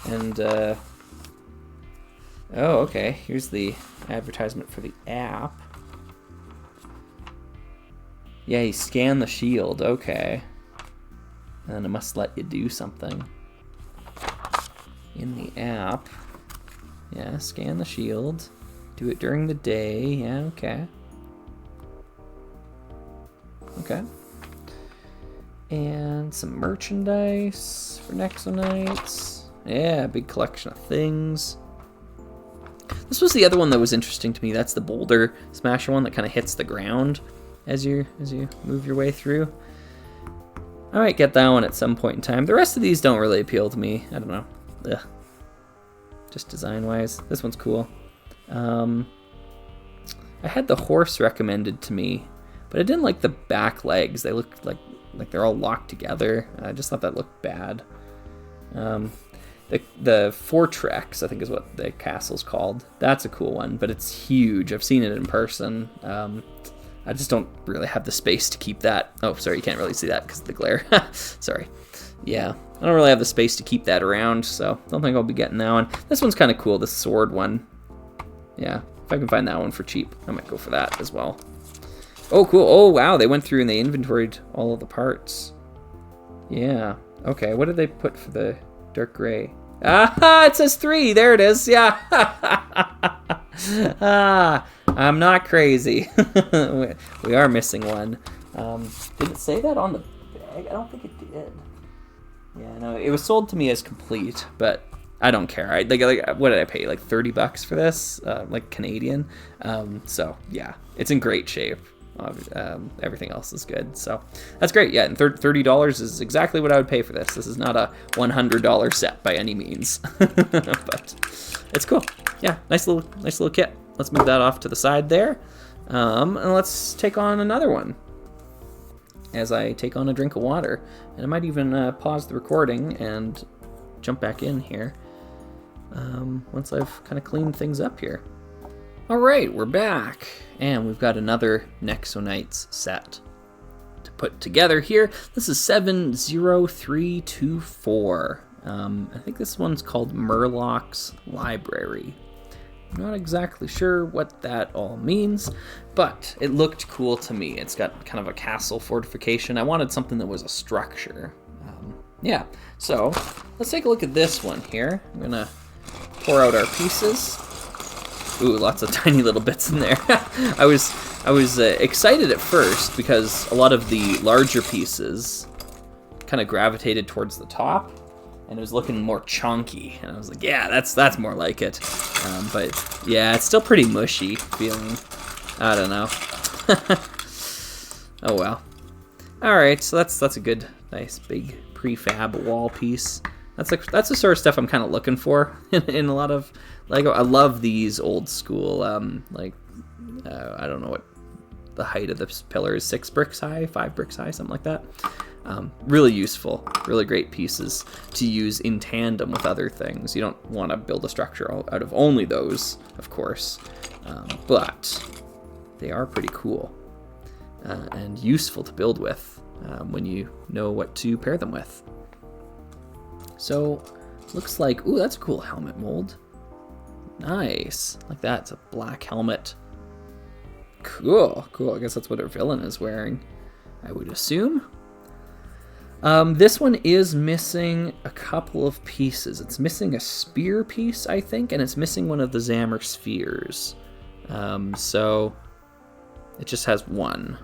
And oh, okay. Here's the advertisement for the app. Yeah, you scan the shield. Okay. And it must let you do something in the app. Yeah, scan the shield. Do it during the day. Yeah, okay. Okay. And some merchandise for Nexo Knights. Yeah, big collection of things. This was the other one that was interesting to me. That's the boulder smasher one that kind of hits the ground as you move your way through. I might get that one at some point in time. The rest of these don't really appeal to me. I don't know. Ugh. Just design-wise. This one's cool. I had the horse recommended to me, but I didn't like the back legs. They look like they're all locked together. I just thought that looked bad. The Fortrex, I think is what the castle's called. That's a cool one, but it's huge. I've seen it in person. I just don't really have the space to keep that. Oh, sorry, you can't really see that because of the glare. Sorry. Yeah, I don't really have the space to keep that around, so I don't think I'll be getting that one. This one's kind of cool, the sword one. Yeah, if I can find that one for cheap, I might go for that as well. Oh, cool. Oh, wow, they went through and they inventoried all of the parts. Yeah, okay, what did they put for the dark gray? Ah, it says 3. There it is. Yeah. I'm not crazy. We are missing one. Did it say that on the bag? I don't think it did. Yeah, no, it was sold to me as complete, but I don't care. Like what did I pay? Like $30 for this, like Canadian. So yeah, it's in great shape. Everything else is good, so that's great. Yeah, and $30 is exactly what I would pay for this. This is not a $100 set by any means, but it's cool. Yeah, nice little kit. Let's move that off to the side there, and let's take on another one. As I take on a drink of water, and I might even pause the recording and jump back in here once I've kind of cleaned things up here. All right, we're back, and we've got another Nexo Knights set to put together here. This is 70324. I think this one's called Murloc's Library. I'm not exactly sure what that all means, but it looked cool to me. It's got kind of a castle fortification. I wanted something that was a structure. Yeah, so let's take a look at this one here. I'm gonna pour out our pieces. Ooh, lots of tiny little bits in there. I was excited at first because a lot of the larger pieces kind of gravitated towards the top, and it was looking more chunky. And I was like, yeah, that's more like it. But yeah, it's still pretty mushy feeling. I don't know. Oh well. All right, so that's a good, nice big prefab wall piece. That's the sort of stuff I'm kind of looking for in a lot of Lego. I love these old school, I don't know what the height of this pillar is, 6 bricks high, 5 bricks high, something like that. Really useful, really great pieces to use in tandem with other things. You don't want to build a structure out of only those, of course, but they are pretty cool and useful to build with when you know what to pair them with. So, looks like, ooh, that's a cool helmet mold. Nice, like that. It's a black helmet. Cool, cool. I guess that's what our villain is wearing, I would assume. This one is missing a couple of pieces. It's missing a spear piece, I think, and it's missing one of the Zammer spheres. So it just has one.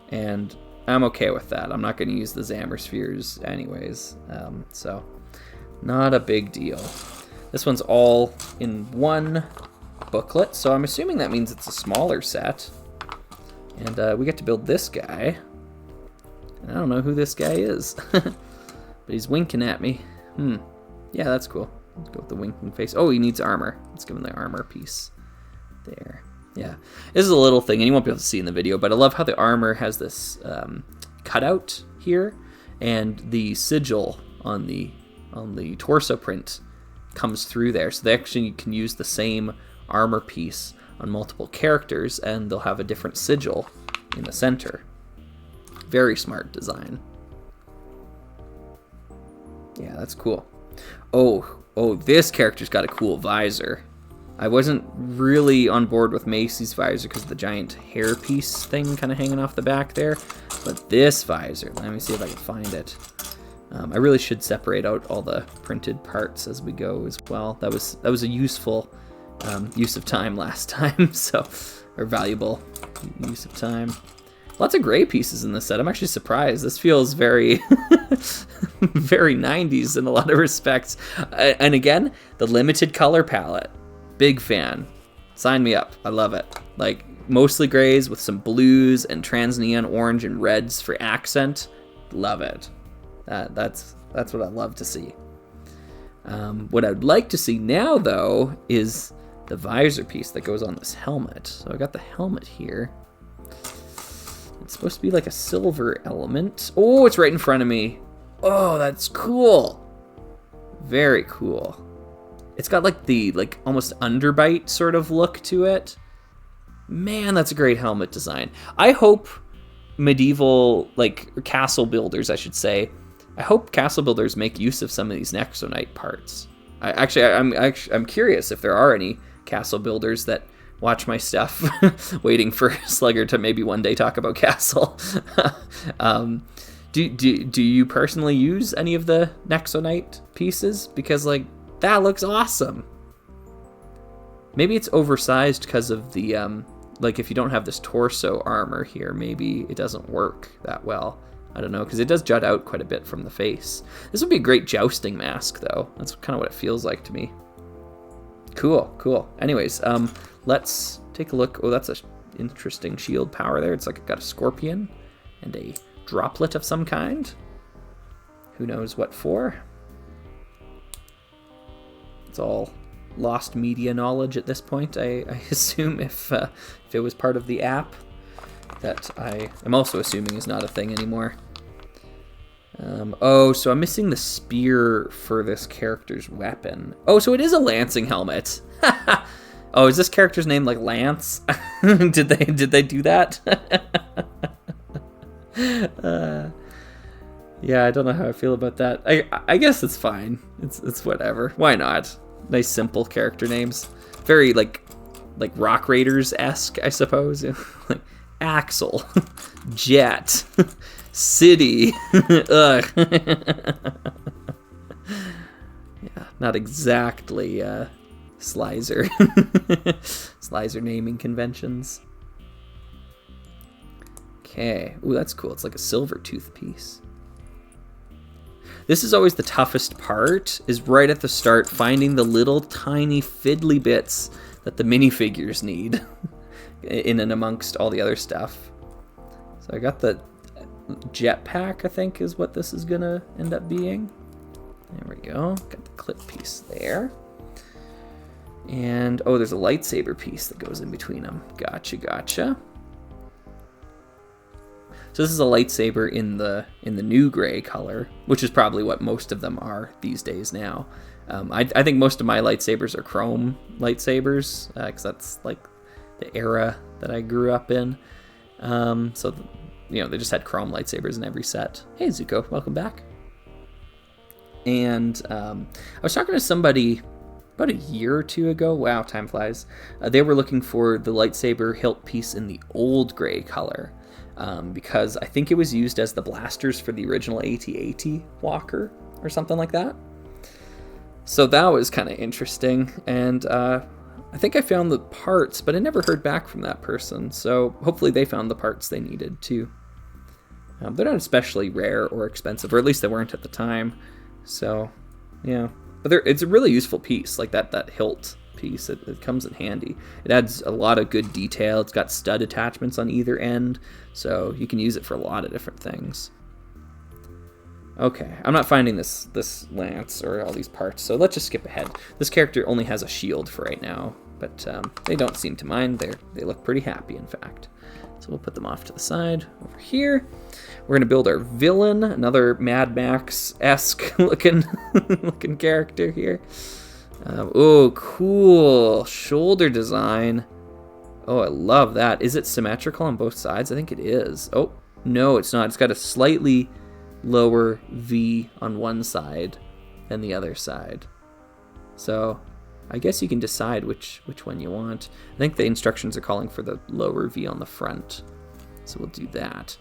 And I'm okay with that. I'm not going to use the Zammer spheres anyways. So not a big deal. This one's all in one booklet, so I'm assuming that means it's a smaller set. And we get to build this guy. I don't know who this guy is, but he's winking at me. Yeah, that's cool. Let's go with the winking face. Oh, he needs armor. Let's give him the armor piece. There. Yeah. This is a little thing, and you won't be able to see in the video, but I love how the armor has this cutout here, and the sigil on the torso print comes through there. So they actually can use the same armor piece on multiple characters, and they'll have a different sigil in the center. Very smart design. Yeah, that's cool. Oh, this character's got a cool visor. I wasn't really on board with Macy's visor because of the giant hairpiece thing kind of hanging off the back there. But this visor, let me see if I can find it. I really should separate out all the printed parts as we go as well. That was a useful use of time last time, or valuable use of time. Lots of gray pieces in this set. I'm actually surprised. This feels very, very 90s in a lot of respects. And again, the limited color palette. Big fan. Sign me up. I love it. Like, mostly grays with some blues and trans neon orange and reds for accent. Love it. That's what I love to see. What I'd like to see now, though, is the visor piece that goes on this helmet. So I got the helmet here. It's supposed to be like a silver element. Oh, it's right in front of me. Oh, that's cool. Very cool. It's got like the almost underbite sort of look to it. Man, that's a great helmet design. I hope medieval, castle builders, I should say. I hope castle builders make use of some of these Nexo Knight parts. I'm curious if there are any castle builders that watch my stuff, waiting for Slugger to maybe one day talk about castle. Do you personally use any of the Nexo Knight pieces? Because that looks awesome. Maybe it's oversized because of the if you don't have this torso armor here, maybe it doesn't work that well. I don't know, because it does jut out quite a bit from the face. This would be a great jousting mask, though. That's kind of what it feels like to me. Cool. Anyways, let's take a look. Oh, that's an interesting shield power there. It's got a scorpion and a droplet of some kind. Who knows what for? It's all lost media knowledge at this point, I assume, if it was part of the app that I am also assuming is not a thing anymore. So I'm missing the spear for this character's weapon. Oh, so it is a lancing helmet. Oh, is this character's name Lance? Did they do that? Yeah, I don't know how I feel about that. I guess it's fine. It's whatever. Why not? Nice simple character names. Very like Rock Raiders-esque, I suppose. Like Axel, Jet, City. Ugh. Yeah, not exactly Slizer. Slizer naming conventions. Okay. Ooh, that's cool. It's like a silver tooth piece. This is always the toughest part, is right at the start, finding the little tiny fiddly bits that the minifigures need in and amongst all the other stuff. So I got the jetpack, I think is what this is gonna end up being. There we go. Got the clip piece there. And, oh, there's a lightsaber piece that goes in between them. Gotcha, gotcha. So this is a lightsaber in the new gray color, which is probably what most of them are these days now. I think most of my lightsabers are chrome lightsabers, because that's like the era that I grew up in. So, they just had chrome lightsabers in every set. Hey, Zuko, welcome back. And I was talking to somebody about a year or two ago. Wow, time flies. They were looking for the lightsaber hilt piece in the old gray color. Because I think it was used as the blasters for the original AT-AT walker or something like that. So that was kind of interesting, and I think I found the parts, but I never heard back from that person, so hopefully they found the parts they needed too. They're not especially rare or expensive, or at least they weren't at the time, so yeah. But it's a really useful piece, like that hilt piece. It comes in handy. It adds a lot of good detail. It's got stud attachments on either end, so you can use it for a lot of different things. Okay, I'm not finding this lance or all these parts, so let's just skip ahead. This character only has a shield for right now, but they don't seem to mind. They look pretty happy, in fact. So we'll put them off to the side over here. We're gonna build our villain, another Mad Max-esque looking character here. Oh, cool. Shoulder design. Oh, I love that. Is it symmetrical on both sides? I think it is. Oh, no, it's not. It's got a slightly lower V on one side than the other side. So I guess you can decide which one you want. I think the instructions are calling for the lower V on the front. So we'll do that.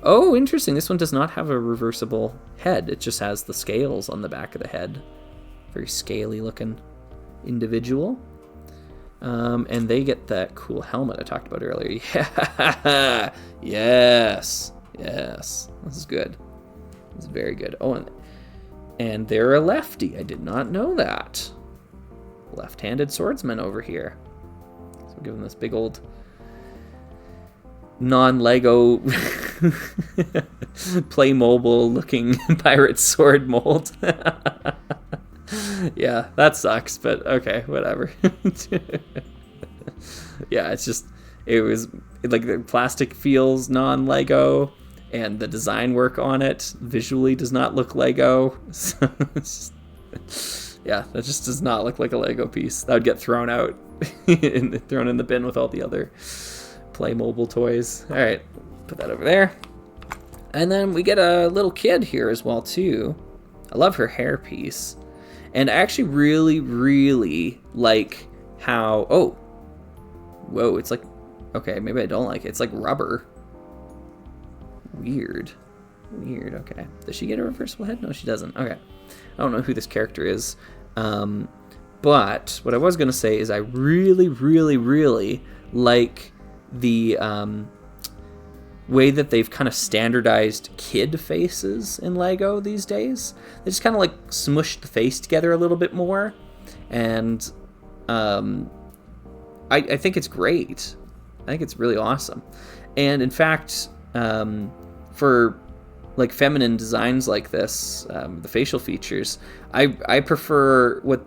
Oh, interesting. This one does not have a reversible head. It just has the scales on the back of the head. Very scaly looking individual. And they get that cool helmet I talked about earlier. Yeah. Yes. Yes. This is good. This is very good. Oh, and they're a lefty. I did not know that. Left-handed swordsman over here. So we'll give them this big old non-Lego Playmobil looking pirate sword mold. Yeah, that sucks, but okay, whatever. Yeah, it was like the plastic feels non-Lego, and the design work on it visually does not look Lego. So yeah, that just does not look like a Lego piece. That would get thrown out and thrown in the bin with all the other Playmobil toys. All right, put that over there. And then we get a little kid here as well too. I love her hair piece. And I actually really, really like how, oh, whoa, it's like, okay, maybe I don't like it. It's like rubber. Weird, okay. Does she get a reversible head? No, she doesn't. Okay, I don't know who this character is. But what I was going to say is I really, really, really like the way that they've kind of standardized kid faces in Lego these days. They just kind of like smushed the face together a little bit more, and I think it's great. I think it's really awesome. And in fact, for like feminine designs like this, the facial features, I prefer what,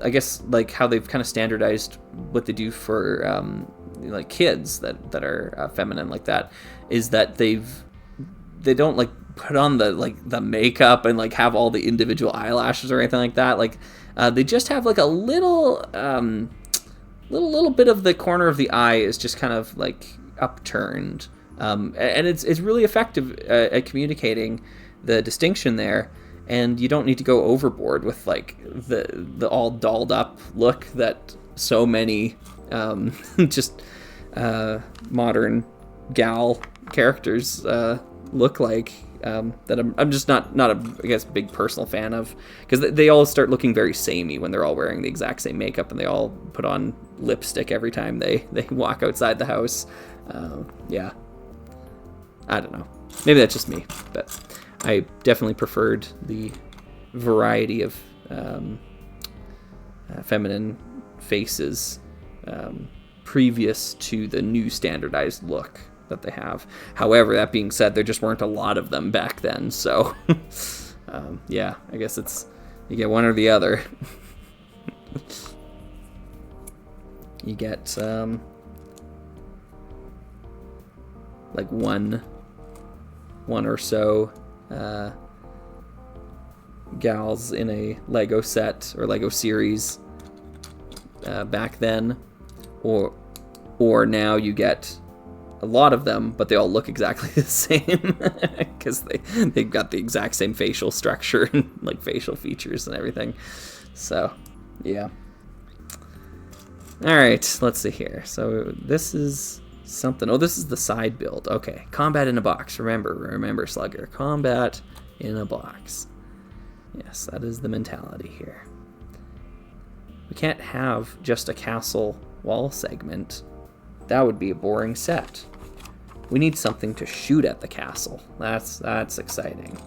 I guess, like how they've kind of standardized what they do for like kids that are feminine like that, is that they don't like put on the makeup and like have all the individual eyelashes or anything like that. Like they just have like a little bit of the corner of the eye is just kind of like upturned And it's really effective at communicating the distinction there. And you don't need to go overboard with like the all dolled up look that so many just modern gal characters look like. That I'm just not a, I guess, big personal fan of, because they all start looking very samey when they're all wearing the exact same makeup and they all put on lipstick every time they walk outside the house. Yeah, I don't know. Maybe that's just me, but I definitely preferred the variety of feminine faces previous to the new standardized look that they have. However, that being said, there just weren't a lot of them back then, so yeah, I guess it's you get one or the other. You get like one or so gals in a Lego set or Lego series back then, or now you get a lot of them, but they all look exactly the same because they've got the exact same facial structure and like facial features and everything. So yeah. All right, let's see here. So this is something. Oh, this is the side build. Okay, combat in a box. Remember, Slugger. Combat in a box. Yes, that is the mentality here. We can't have just a castle wall segment. That would be a boring set. We need something to shoot at the castle. That's exciting.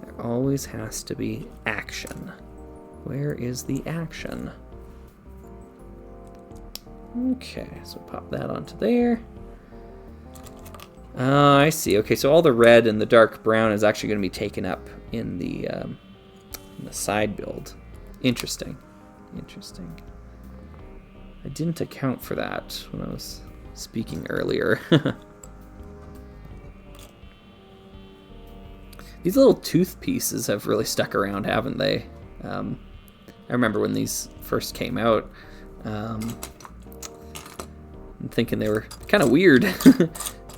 There always has to be action. Where is the action? Okay, so pop that onto there. I see. Okay, so all the red and the dark brown is actually going to be taken up in the side build. Interesting. Interesting. I didn't account for that when I was speaking earlier. These little tooth pieces have really stuck around, haven't they? I remember when these first came out. I'm thinking they were kind of weird.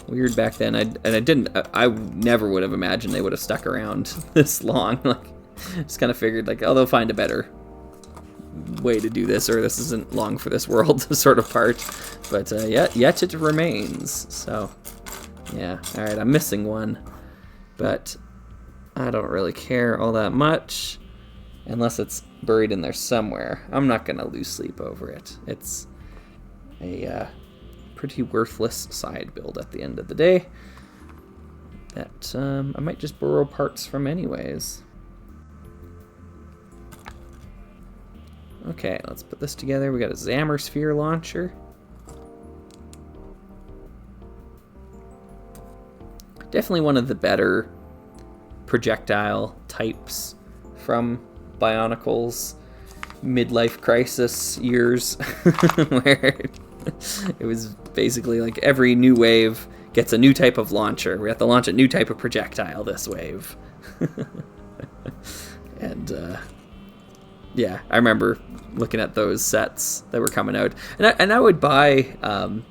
Weird back then. I never would have imagined they would have stuck around this long. Like, just kind of figured like, oh, they'll find a better way to do this, or this isn't long for this world sort of part. But yet it remains. So yeah, all right, I'm missing one, but I don't really care all that much unless it's buried in there somewhere. I'm not gonna lose sleep over it. It's a pretty worthless side build at the end of the day that I might just borrow parts from anyways. Okay, let's put this together. We got a Zammer sphere launcher. Definitely one of the better projectile types from Bionicle's midlife crisis years, where it was basically like every new wave gets a new type of launcher. We have to launch a new type of projectile this wave. And yeah, I remember looking at those sets that were coming out, and I would buy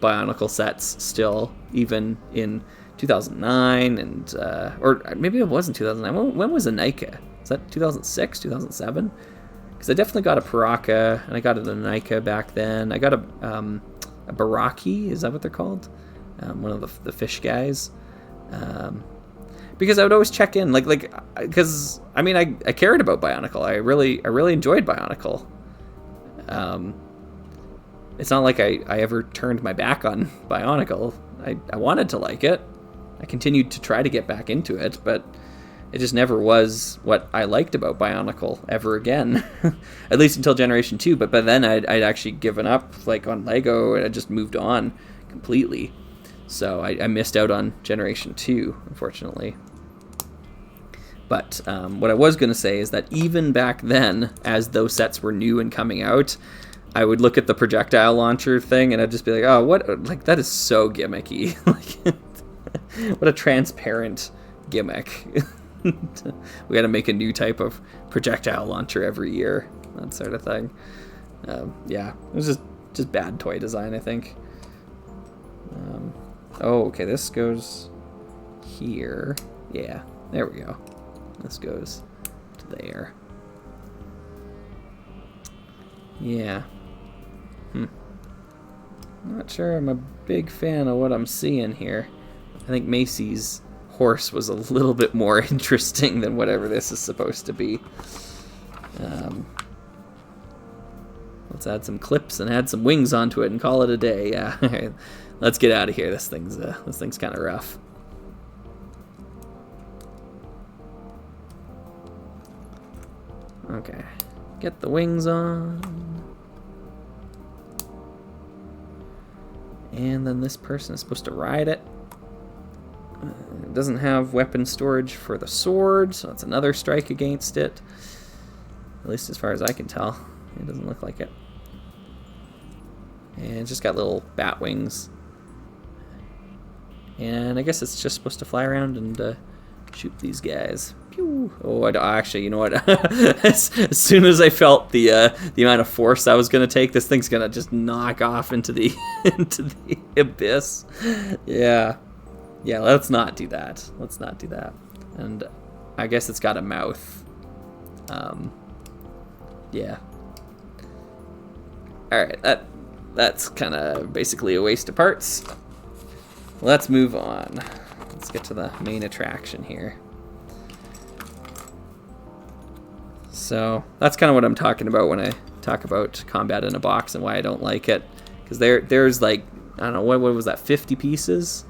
Bionicle sets still, even in 2009, and or maybe it wasn't 2009. When was a Nika? Is that 2006, 2007? Because I definitely got a Paraka, and I got a Nika back then. I got a Baraki, is that what they're called? One of the fish guys. Because I would always check in, because I mean, I cared about Bionicle. I really enjoyed Bionicle. It's not like I ever turned my back on Bionicle. I wanted to like it. I continued to try to get back into it, but it just never was what I liked about Bionicle ever again. At least until Generation 2. But by then I'd actually given up like on Lego, and I just moved on completely. So I missed out on Generation 2, unfortunately. But what I was going to say is that even back then, as those sets were new and coming out, I would look at the projectile launcher thing and I'd just be like, oh, what? Like, that is so gimmicky. Like, what a transparent gimmick. We got to make a new type of projectile launcher every year, that sort of thing. Yeah, it was just bad toy design, I think. Oh, okay, this goes here. Yeah, there we go. This goes to there. Yeah. Not sure I'm a big fan of what I'm seeing here. I think Macy's horse was a little bit more interesting than whatever this is supposed to be. Let's add some clips and add some wings onto it and call it a day. Yeah, let's get out of here. This thing's kind of rough. Okay, get the wings on. And then this person is supposed to ride it. It doesn't have weapon storage for the sword, so that's another strike against it. At least as far as I can tell. It doesn't look like it. And it's just got little bat wings. And I guess it's just supposed to fly around and shoot these guys. Pew! Oh, actually, you know what? as soon as I felt the amount of force I was gonna take, this thing's gonna just knock off into the into the abyss. Yeah, let's not do that. Let's not do that. And I guess it's got a mouth. Yeah. All right, that's kind of basically a waste of parts. Let's move on. Let's get to the main attraction here. So that's kind of what I'm talking about when I talk about combat in a box and why I don't like it. Because there's like, I don't know, what was that, 50 pieces?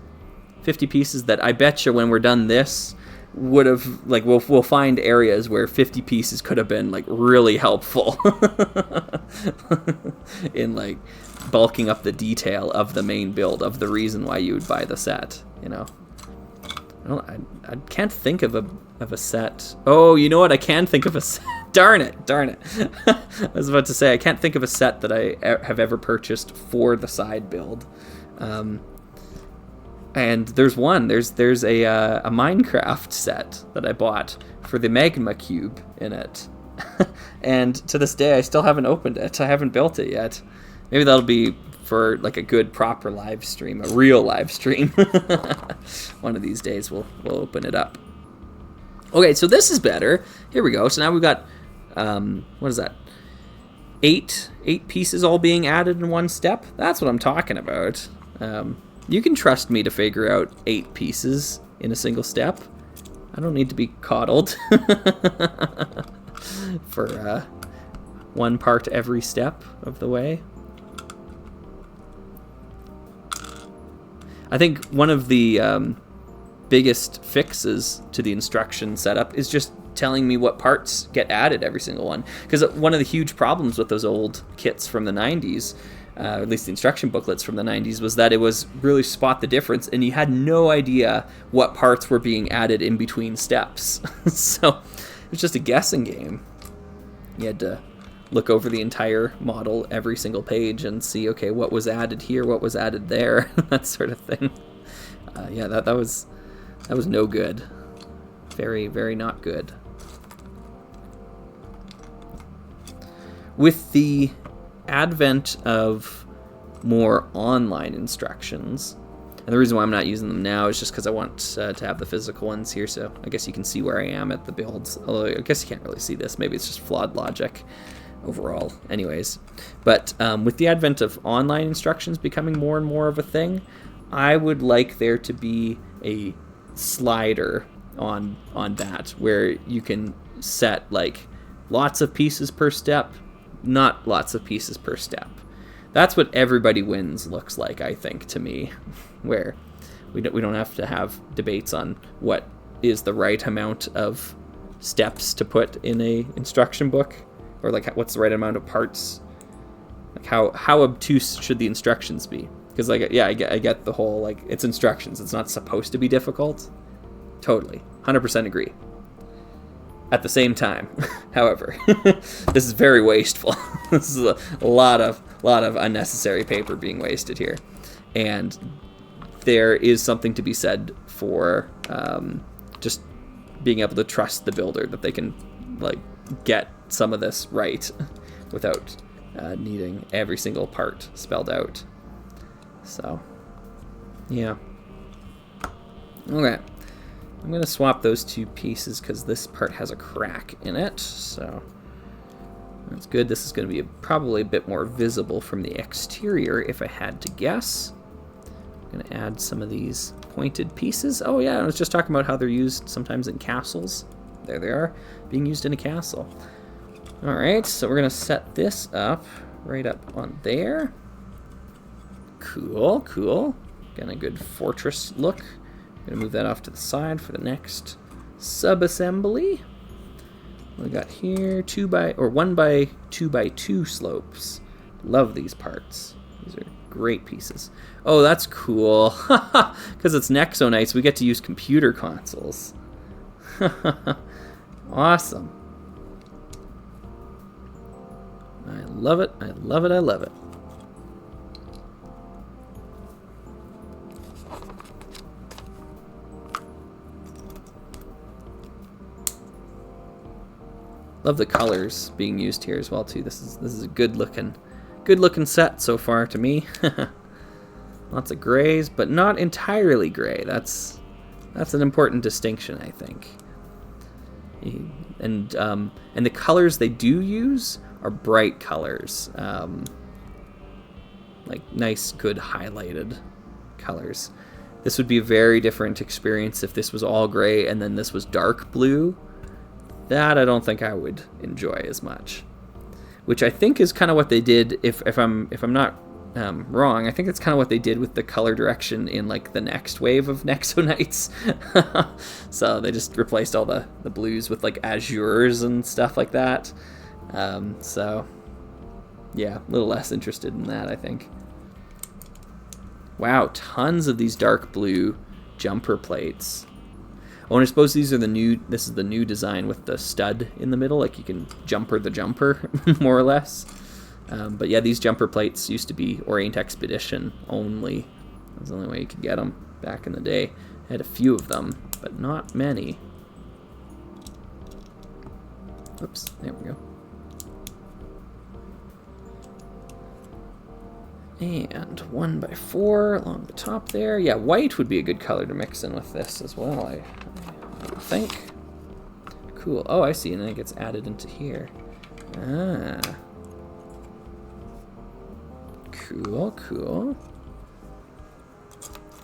50 pieces that I bet you when we're done this would have, like, we'll find areas where 50 pieces could have been, like, really helpful in, like, bulking up the detail of the main build, of the reason why you would buy the set, you know. I can't think of a set. Oh, you know what? I can think of a set. Darn it. I was about to say, I can't think of a set that I have ever purchased for the side build. And there's one. There's a Minecraft set that I bought for the magma cube in it. And to this day, I still haven't opened it. I haven't built it yet. Maybe that'll be for like a good proper live stream, a real live stream. One of these days we'll open it up. Okay, so this is better. Here we go. So now we've got what is that? Eight pieces all being added in one step. That's what I'm talking about. You can trust me to figure out 8 pieces in a single step. I don't need to be coddled for one part every step of the way. I think one of the biggest fixes to the instruction setup is just telling me what parts get added every single one. Because one of the huge problems with those old kits from the 90s, at least the instruction booklets from the 90s, was that it was really spot the difference and you had no idea what parts were being added in between steps. So it was just a guessing game. You had to look over the entire model, every single page, and see, okay, what was added here, what was added there, that sort of thing. Yeah, that was no good. Very, very not good. With the advent of more online instructions, and the reason why I'm not using them now is just because I want to have the physical ones here, so I guess you can see where I am at the builds. Although I guess you can't really see this. Maybe it's just flawed logic overall. Anyways, but with the advent of online instructions becoming more and more of a thing, I would like there to be a slider on that where you can set like lots of pieces per step, not lots of pieces per step. That's what Everybody Wins looks like, I think, to me, where we don't have to have debates on what is the right amount of steps to put in a instruction book, or like what's the right amount of parts. Like how obtuse should the instructions be? Because like, yeah, I get the whole like it's instructions. It's not supposed to be difficult. Totally, 100% agree. At the same time, however, this is very wasteful. This is a lot of unnecessary paper being wasted here, and there is something to be said for just being able to trust the builder that they can like get some of this right without needing every single part spelled out. So, yeah. Okay. I'm going to swap those two pieces because this part has a crack in it. So that's good. This is going to be probably a bit more visible from the exterior if I had to guess. I'm going to add some of these pointed pieces. Oh yeah, I was just talking about how they're used sometimes in castles. There they are, being used in a castle. All right, so we're going to set this up right up on there. Cool, cool. Got a good fortress look. I'm going to move that off to the side for the next sub-assembly. We got here 1 by 2 by 2 slopes. Love these parts. These are great pieces. Oh, that's cool. Because it's Nexo Knights, we get to use computer consoles. Awesome. I love it. I love it. I love it. Love the colors being used here as well too. This is a good looking set so far to me. Lots of grays, but not entirely gray. That's an important distinction, I think. And the colors they do use are bright colors, like nice, good highlighted colors. This would be a very different experience if this was all gray and then this was dark blue. That I don't think I would enjoy as much. Which I think is kind of what they did. If I'm not wrong, I think it's kind of what they did with the color direction in like the next wave of Nexo Knights. So they just replaced all the blues with like azures and stuff like that. So yeah, a little less interested in that, I think. Wow, tons of these dark blue jumper plates. Oh, and I suppose these are this is the new design with the stud in the middle, like you can jumper the jumper, more or less. But yeah, these jumper plates used to be Orient Expedition only. That was the only way you could get them back in the day. I had a few of them, but not many. Oops, there we go. And 1 by 4 along the top there. Yeah, white would be a good color to mix in with this as well, I would think. Cool. Oh, I see, and then it gets added into here. Ah. Cool, cool.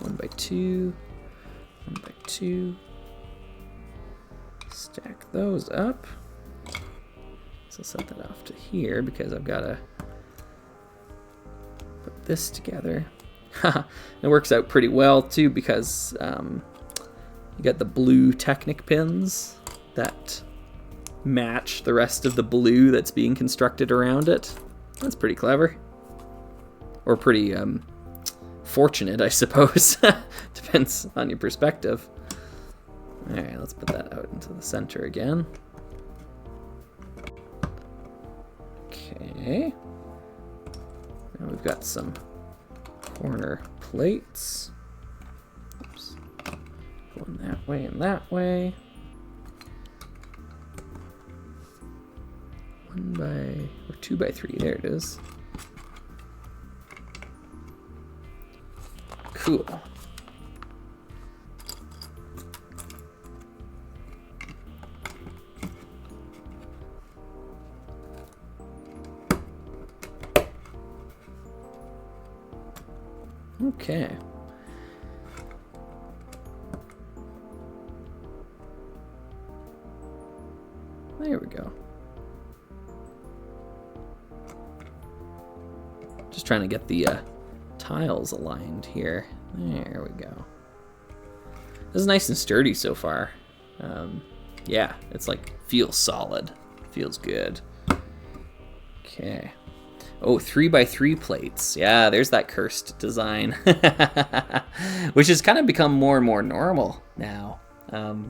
1 by 2. 1 by 2. Stack those up. So I'll set that off to here because I've got to put this together. It works out pretty well too because you got the blue Technic pins that match the rest of the blue that's being constructed around it. That's pretty clever. Or pretty fortunate, I suppose. Depends on your perspective. Alright, let's put that out into the center again. Okay. Now we've got some corner plates. Oops. Going that way and that way. 1 by, or 2 by 3, there it is. Cool. Okay. There we go. Just trying to get the tiles aligned here. There we go. This is nice and sturdy so far. Yeah, it's like feels solid. Feels good. Okay. Oh, 3 by 3 plates. Yeah, there's that cursed design. Which has kind of become more and more normal now.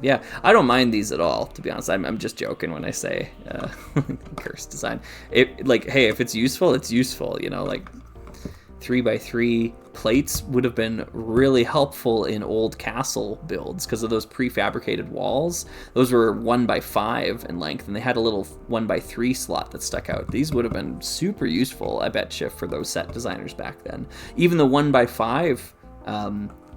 Yeah, I don't mind these at all, to be honest. I'm just joking when I say cursed design. Like, hey, if it's useful, it's useful, you know, like 3 by 3 plates would have been really helpful in old castle builds because of those prefabricated walls. Those were 1 by 5 in length, and they had a little 1 by 3 slot that stuck out. These would have been super useful, I bet you, for those set designers back then. Even the 1 by 5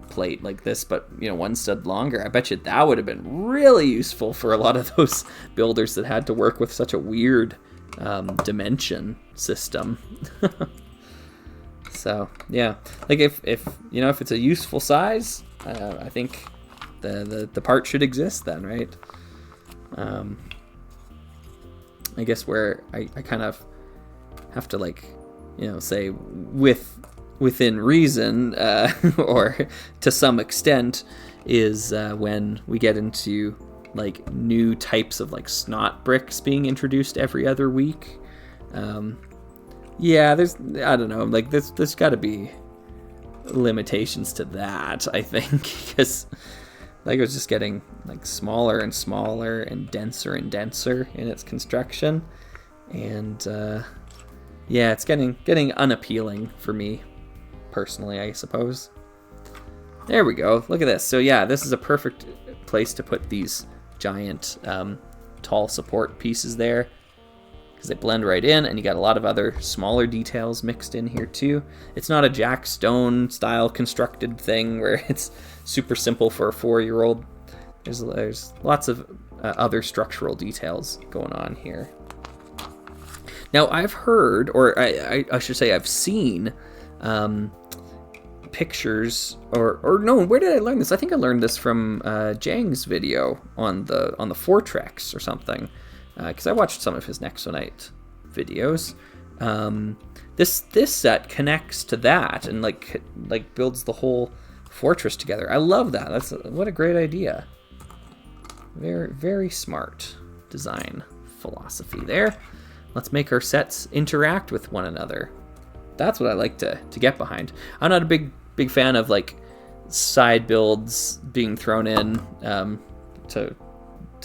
plate like this, but one stud longer. I bet you that would have been really useful for a lot of those builders that had to work with such a weird dimension system. So yeah, like if it's a useful size, I think the part should exist then, right? I guess where I kind of have to say within reason or to some extent is when we get into new types of snot bricks being introduced every other week. Yeah, I don't know, there's got to be limitations to that, I think, because LEGO's just getting smaller and smaller and denser in its construction, and yeah, it's getting unappealing for me personally, I suppose. There we go. Look at this. So yeah, this is a perfect place to put these giant tall support pieces there, because they blend right in, and you got a lot of other smaller details mixed in here too. It's not a Jack Stone style constructed thing where it's super simple for a 4-year-old. There's lots of other structural details going on here. Now I've heard, or I should say I've seen pictures, or no, where did I learn this? I think I learned this from Jang's video on the Fortrex or something, because I watched some of his Nexo Knight videos. This set connects to that and builds the whole fortress together. I love that. What a great idea. Very, very smart design philosophy there. Let's make our sets interact with one another. That's what I like to get behind. I'm not a big fan of side builds being thrown in to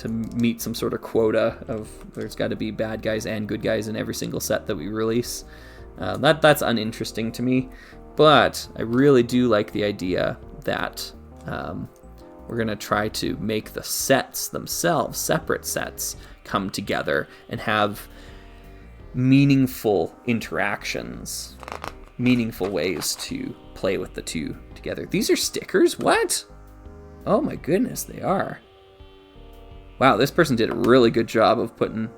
meet some sort of quota of there's got to be bad guys and good guys in every single set that we release. That's uninteresting to me, but I really do like the idea that we're gonna try to make the sets themselves, separate sets, come together and have meaningful interactions, meaningful ways to play with the two together. These are stickers? What? Oh my goodness, they are. Wow, this person did a really good job of putting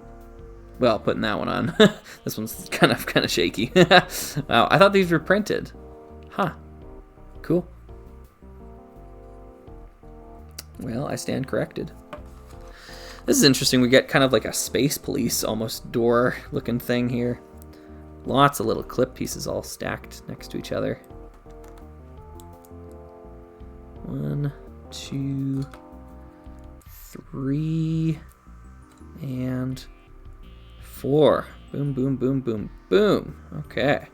that one on. This one's kind of shaky. Wow, I thought these were printed. Huh. Cool. Well, I stand corrected. This is interesting. We get kind of like a space police almost door looking thing here. Lots of little clip pieces all stacked next to each other. 1, 2, 3, and 4. Boom, boom, boom, boom, boom. Okay.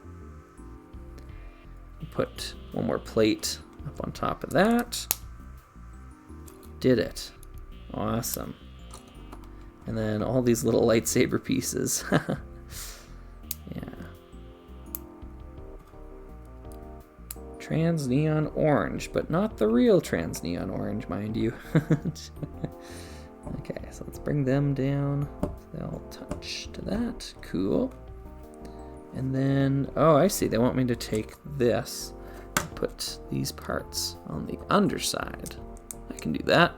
Put one more plate up on top of that. Did it. Awesome. And then all these little lightsaber pieces. Yeah. Trans neon orange, but not the real trans neon orange, mind you. Okay, so let's bring them down. They'll touch to that. Cool. And then, oh, I see. They want me to take this and put these parts on the underside. I can do that.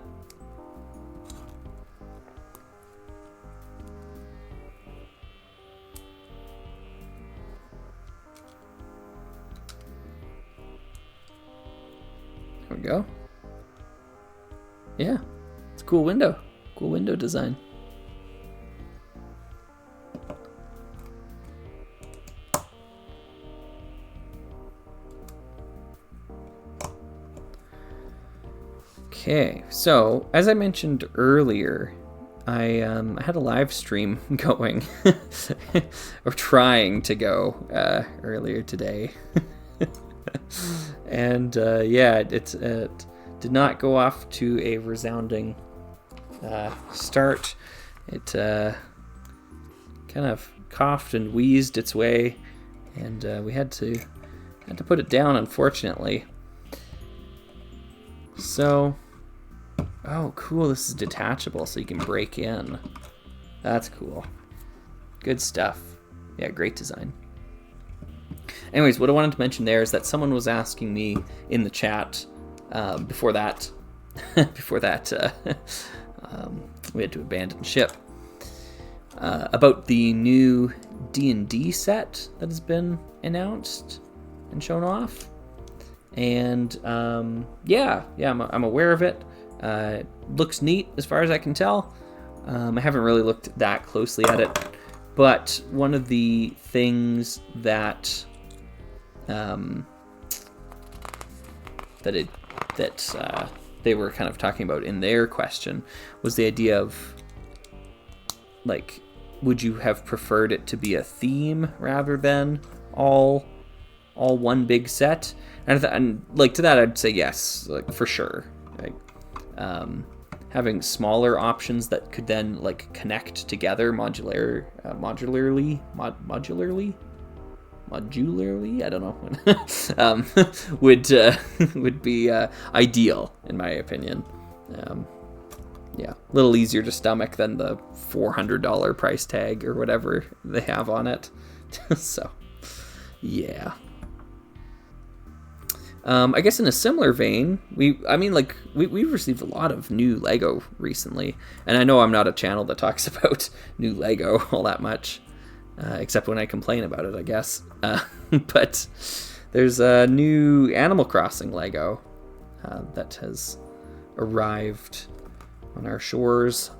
There we go. Yeah, it's a cool window. Cool window design. Okay, so as I mentioned earlier, I had a live stream going, or trying to go earlier today, and yeah, it did not go off to a resounding start. It kind of coughed and wheezed its way, and we had to put it down, unfortunately. So, oh cool, this is detachable so you can break in. That's cool. Good stuff. Yeah, great design. Anyways, what I wanted to mention there is that someone was asking me in the chat Before that, we had to abandon ship. About the new D&D set that has been announced and shown off, and I'm aware of it. It looks neat as far as I can tell. I haven't really looked that closely at it, but one of the things that they were kind of talking about in their question was the idea of, like, would you have preferred it to be a theme rather than all one big set? And like, to that I'd say yes, like, for sure. Like, having smaller options that could then, like, connect together modularly, I don't know, would be ideal in my opinion. Yeah, a little easier to stomach than the $400 price tag or whatever they have on it. So, yeah. I guess in a similar vein, we've received a lot of new Lego recently, and I know I'm not a channel that talks about new Lego all that much, except when I complain about it, I guess. But there's a new Animal Crossing Lego that has arrived on our shores.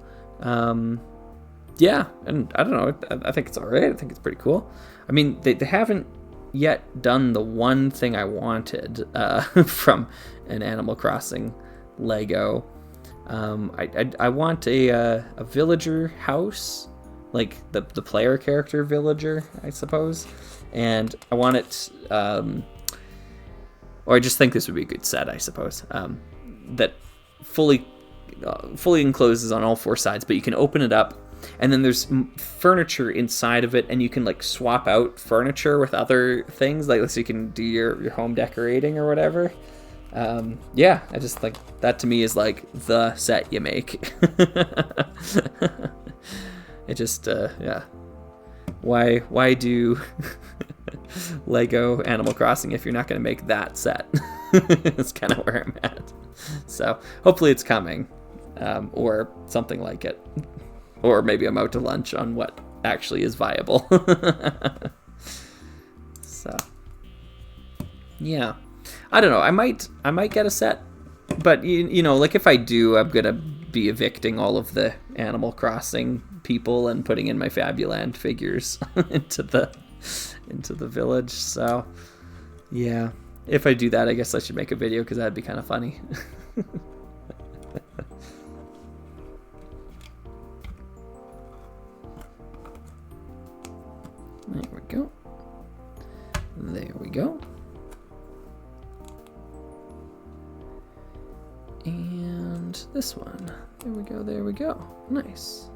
Yeah, and I don't know, I think it's alright. I think it's pretty cool. I mean, they haven't yet done the one thing I wanted from an Animal Crossing Lego. I want a villager house, like the player character villager, I suppose. And I want it, or I just think this would be a good set, I suppose, that fully encloses on all four sides, but you can open it up, and then there's furniture inside of it, and you can, like, swap out furniture with other things, like, so you can do your home decorating or whatever. Yeah, I just think that, to me, is like the set you make. It just, yeah. Why do Lego Animal Crossing if you're not going to make that set? That's kind of where I'm at. So hopefully it's coming, or something like it, or maybe I'm out to lunch on what actually is viable. So yeah, I don't know. I might get a set, but you know, like, if I do, I'm gonna be evicting all of the Animal Crossing people and putting in my Fabuland figures into the village. So yeah, if I do that, I guess I should make a video, because that'd be kind of funny. There we go. There we go. And this one. There we go, there we go. Nice.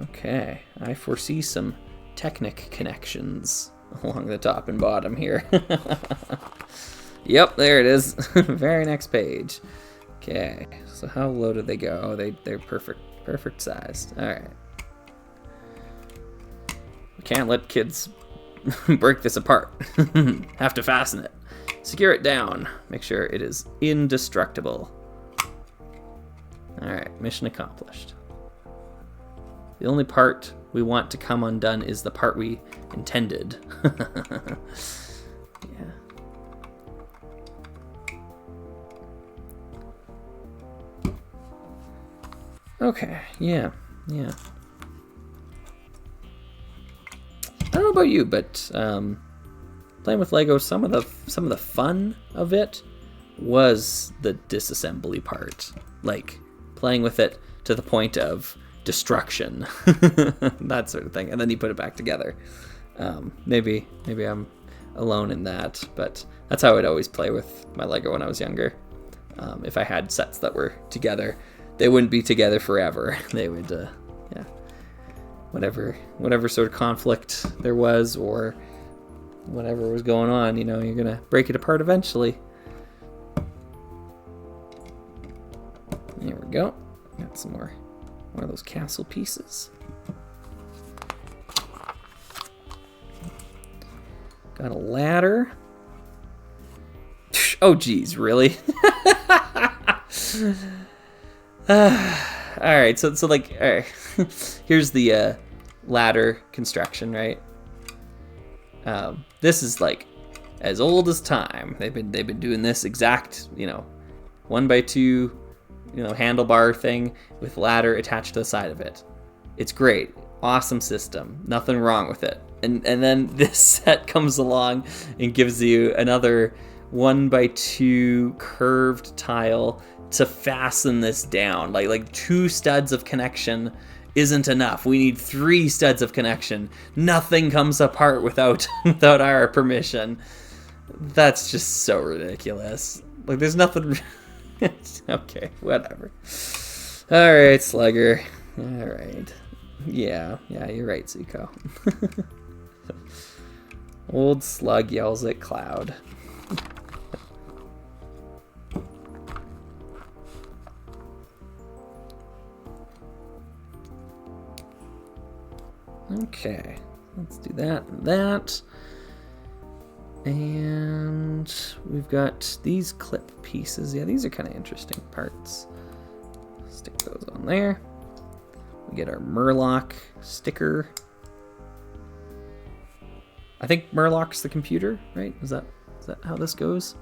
Okay, I foresee some Technic connections along the top and bottom here. Yep, there it is. Very next page. Okay, so how low did they go? Oh, they're perfect sized. All right. We can't let kids break this apart. Have to fasten it. Secure it down. Make sure it is indestructible. All right, mission accomplished. The only part we want to come undone is the part we intended. Yeah. Okay, yeah. I don't know about you, but playing with Lego, some of the fun of it was the disassembly part. Like, playing with it to the point of destruction, that sort of thing, and then you put it back together. Maybe I'm alone in that, but that's how I'd always play with my Lego when I was younger. If I had sets that were together, they wouldn't be together forever. They would, yeah, whatever sort of conflict there was, or whatever was going on, you know, you're gonna break it apart eventually. There we go. Got some more of those castle pieces. Got a ladder. Oh, geez, really? All right, so like, all right. Here's the ladder construction, right? This is like as old as time. They've been doing this exact, 1x2, handlebar thing with ladder attached to the side of it. It's great, awesome system, nothing wrong with it. And then this set comes along and gives you another 1x2 curved tile to fasten this down. Like 2 studs of connection isn't enough. We need 3 studs of connection. Nothing comes apart without our permission. That's just so ridiculous. Like, there's nothing. Okay, whatever. All right, Slugger. All right. Yeah, you're right, Zico. Old Slug yells at Cloud. Okay, let's do that and that. And we've got these clip pieces. Yeah, these are kind of interesting parts. Stick those on there. We get our Murloc sticker. I think Murloc's the computer, right? Is that how this goes?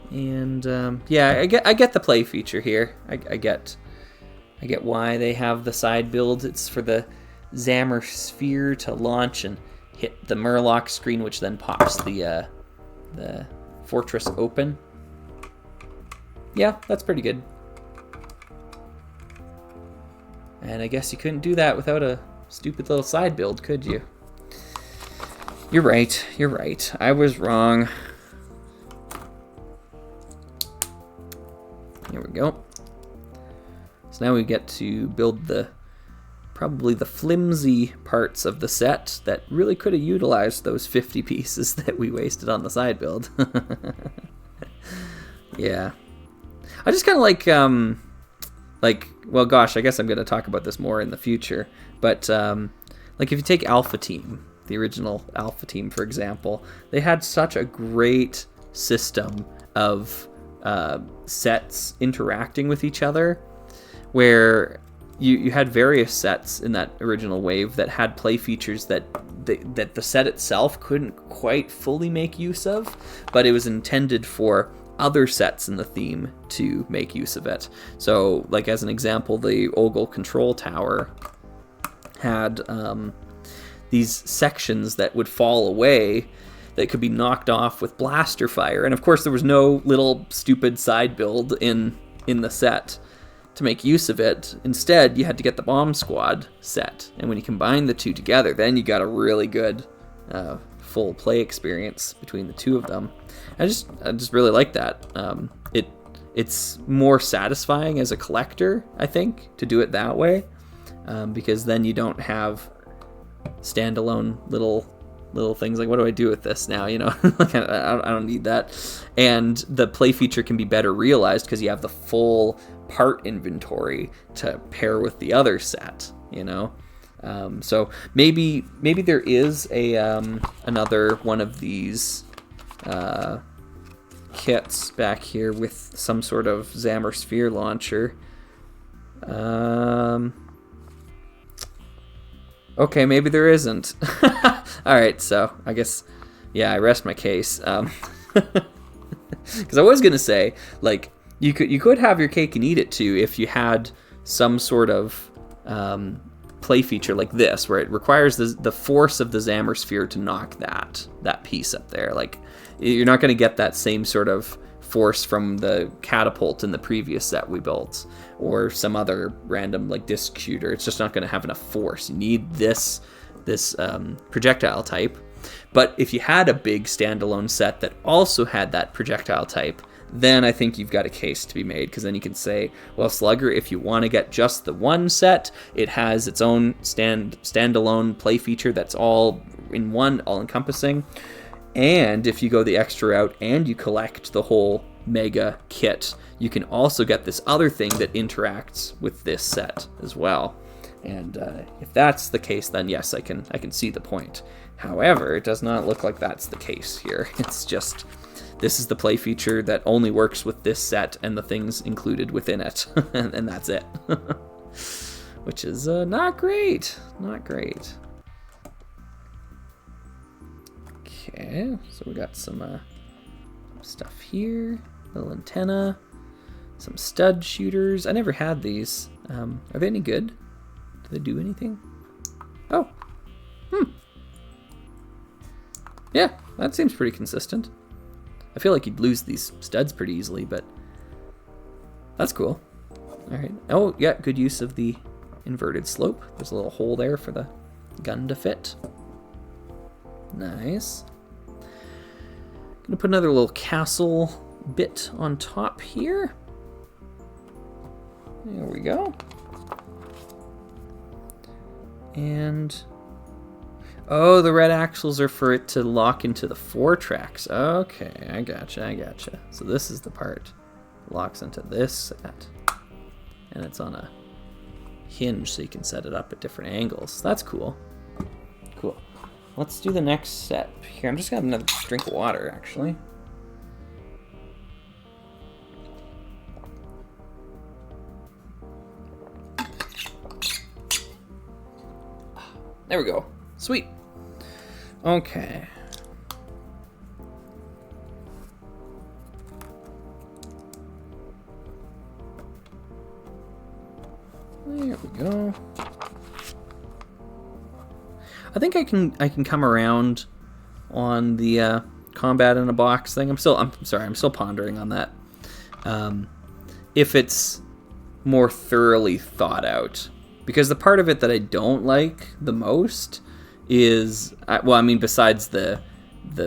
And yeah, I get the play feature here. I get why they have the side build. It's for the Zammer sphere to launch and hit the Murloc screen, which then pops the fortress open. Yeah, that's pretty good. And I guess you couldn't do that without a stupid little side build, could you? You're right. I was wrong. Here we go. So now we get to build probably the flimsy parts of the set that really could have utilized those 50 pieces that we wasted on the side build. Yeah. I just kind of well, gosh, I guess I'm going to talk about this more in the future, but like if you take Alpha Team, the original Alpha Team, for example, they had such a great system of sets interacting with each other, where you had various sets in that original wave that had play features that the set itself couldn't quite fully make use of, but it was intended for other sets in the theme to make use of it. So, like as an example, the Ogle Control Tower had these sections that would fall away that could be knocked off with blaster fire, and of course there was no little stupid side build in the set to make use of it. Instead, you had to get the Bomb Squad set, and when you combine the two together, then you got a really good full play experience between the two of them. I just really like that. It's more satisfying as a collector, I think, to do it that way, because then you don't have standalone little things like, what do I do with this now? Like, I don't need that. And the play feature can be better realized because you have the full part inventory to pair with the other set. So maybe there is another one of these kits back here with some sort of Zammer sphere launcher. Okay, maybe there isn't. All right, so I guess, yeah, I rest my case. Because I was gonna say, like, you could have your cake and eat it too if you had some sort of play feature like this, where it requires the force of the Zammer sphere to knock that piece up there. Like, you're not going to get that same sort of force from the catapult in the previous set we built, or some other random like disc shooter. It's just not going to have enough force. You need this projectile type. But if you had a big standalone set that also had that projectile type, then I think you've got a case to be made, because then you can say, well, Slugger, if you want to get just the one set, it has its own standalone play feature that's all in one, all encompassing. And if you go the extra route and you collect the whole mega kit, you can also get this other thing that interacts with this set as well. And if that's the case, then yes, I can see the point. However, it does not look like that's the case here. It's just, this is the play feature that only works with this set and the things included within it, and that's it. Which is not great, not great. Okay, so we got some stuff here, little antenna, some stud shooters. I never had these. Are they any good? Do they do anything? Oh, yeah, that seems pretty consistent. I feel like you'd lose these studs pretty easily, but that's cool. All right. Oh, yeah, good use of the inverted slope. There's a little hole there for the gun to fit. Nice. Gonna put another little castle bit on top here. There we go. And oh, the red axles are for it to lock into the 4 tracks. Okay, I gotcha. So this is the part that locks into this set. And it's on a hinge so you can set it up at different angles. That's cool. Cool. Let's do the next set. Here, I'm just gonna have another drink of water, actually. There we go. Sweet. Okay. There we go. I think I can come around on the combat in a box thing. I'm still pondering on that. If it's more thoroughly thought out, because the part of it that I don't like the most is, well, I mean, besides the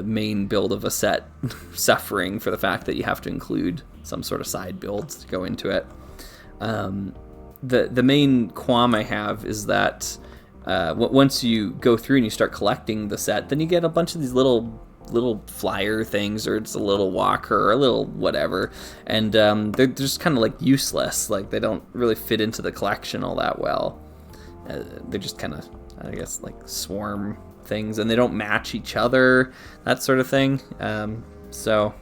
main build of a set suffering for the fact that you have to include some sort of side builds to go into it. The main qualm I have is that once you go through and you start collecting the set, then you get a bunch of these little flyer things, or it's a little walker or a little whatever, and they're just kind of like useless. Like, they don't really fit into the collection all that well. They're just kind of, I guess, like swarm things, and they don't match each other, that sort of thing. So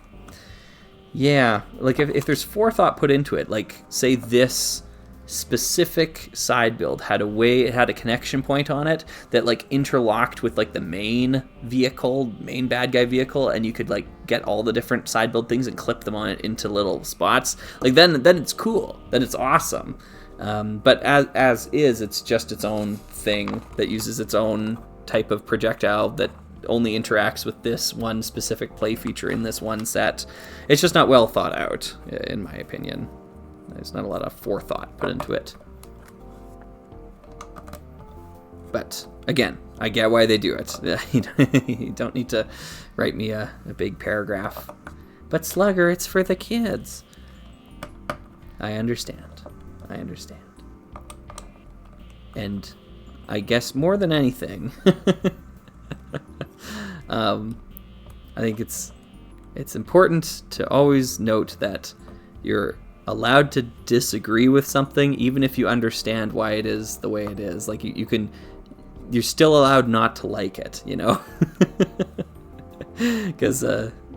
yeah, like if there's forethought put into it, like say this specific side build had a connection point on it that like interlocked with like the main bad guy vehicle, and you could like get all the different side build things and clip them on it into little spots, like then it's cool, then it's awesome. But as is, it's just its own thing that uses its own type of projectile that only interacts with this one specific play feature in this one set. It's just not well thought out, in my opinion. There's not a lot of forethought put into it. But again, I get why they do it. You don't need to write me a big paragraph. But Slugger, it's for the kids. I understand. And I guess more than anything, I think it's important to always note that you're allowed to disagree with something, even if you understand why it is the way it is. Like you're still allowed not to like it, you know? Because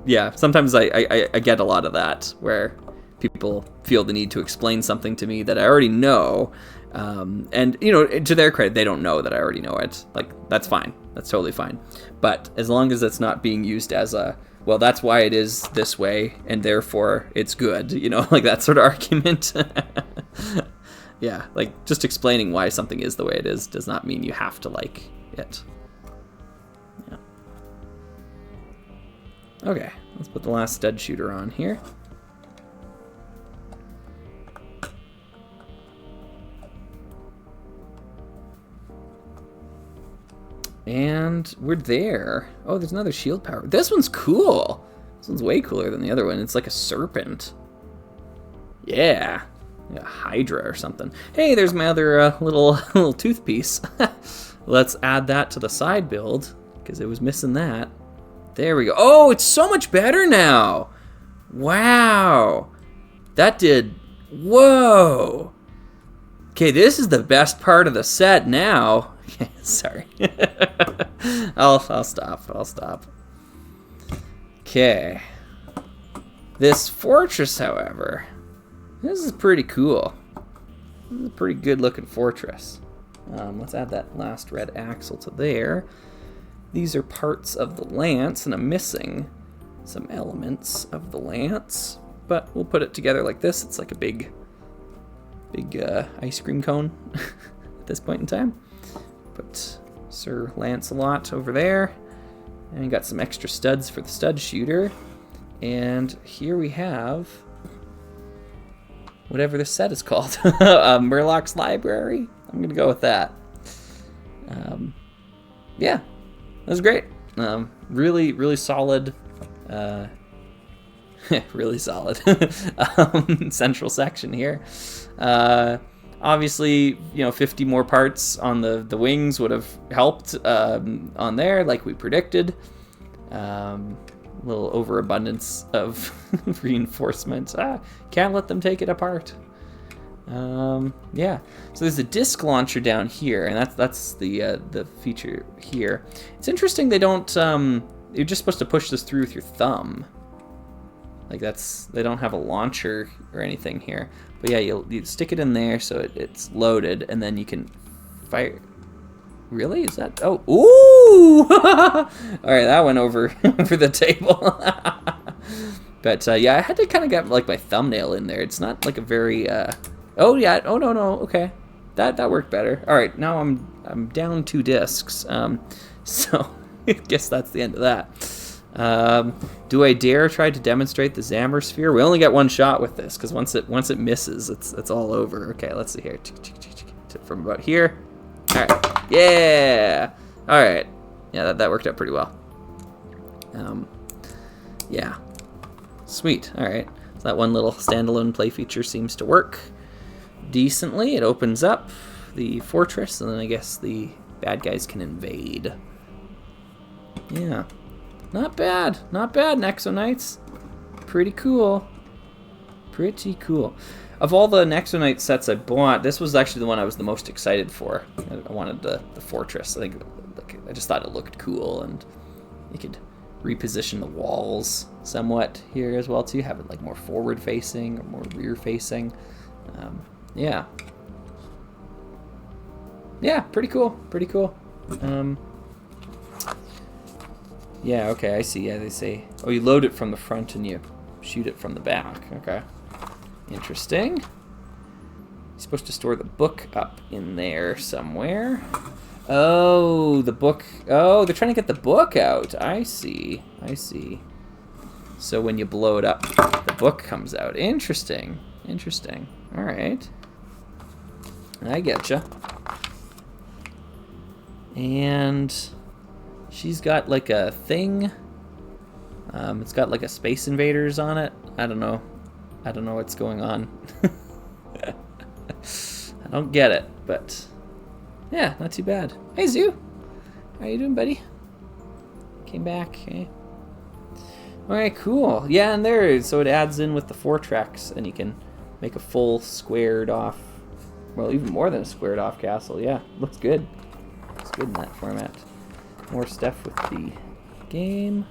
yeah, sometimes I get a lot of that where people feel the need to explain something to me that I already know, and you know, to their credit, they don't know that I already know it. Like, that's fine, that's totally fine. But as long as it's not being used as a, well, that's why it is this way, and therefore it's good, you know, like that sort of argument. Yeah, like just explaining why something is the way it is does not mean you have to like it. Yeah. Okay, let's put the last stud shooter on here. And we're there. Oh, there's another shield power. This one's cool. This one's way cooler than the other one. It's like a serpent. Yeah. Like a hydra or something. Hey, there's my other little tooth piece. Let's add that to the side build, because it was missing that. There we go. Oh, it's so much better now. Wow. That did... Whoa. Okay, this is the best part of the set now. Sorry. I'll stop. Okay. This fortress, however, this is pretty cool. This is a pretty good looking fortress. Let's add that last red axle to there. These are parts of the lance, and I'm missing some elements of the lance, but we'll put it together like this. It's like a big ice cream cone at this point in time. Put Sir Lancelot over there, and we got some extra studs for the stud shooter. And here we have whatever this set is called. Murloc's Library. I'm gonna go with that. Yeah, that was great. Really solid. Really solid central section here. Obviously, 50 more parts on the wings would have helped on there, like we predicted. A little overabundance of reinforcements. Can't let them take it apart. Yeah. So there's a disc launcher down here, and that's the feature here. It's interesting they don't. You're just supposed to push this through with your thumb. Like they don't have a launcher or anything here. But yeah, you stick it in there so it's loaded, and then you can fire. Really? Is that? Oh, ooh! All right, that went over the table. But yeah, I had to kind of get like my thumbnail in there. It's not like a very. Oh yeah. Oh no. Okay, that worked better. All right, now I'm down 2 discs. So I guess that's the end of that. Do I dare try to demonstrate the Zammer sphere? We only get 1 shot with this, because once it misses, it's all over. Okay, let's see here. From about here. All right. Yeah. All right. Yeah, that worked out pretty well. Yeah. Sweet. All right. So that one little standalone play feature seems to work decently. It opens up the fortress, and then I guess the bad guys can invade. Yeah. Not bad. Not bad, Nexo Knights. Pretty cool. Pretty cool. Of all the Nexo Knights sets I bought, this was actually the one I was the most excited for. I wanted the fortress. I just thought it looked cool, and you could reposition the walls somewhat here as well too. Have it like more forward facing or more rear facing. Yeah. Yeah, pretty cool. Pretty cool. Yeah, okay, I see. Yeah, they say, oh, you load it from the front and you shoot it from the back. Okay. Interesting. You're supposed to store the book up in there somewhere. Oh, the book. Oh, they're trying to get the book out. I see. I see. So when you blow it up, the book comes out. Interesting. Interesting. All right. I getcha. And she's got like a thing. It's got like a Space Invaders on it. I don't know what's going on. I don't get it, but yeah, not too bad. Hey, Zoo. How you doing, buddy? Came back, okay. All right, cool. Yeah, and there, so it adds in with the 4 tracks, and you can make a full squared off, well, even more than a squared off castle. Yeah, looks good. Looks good in that format. More stuff with the game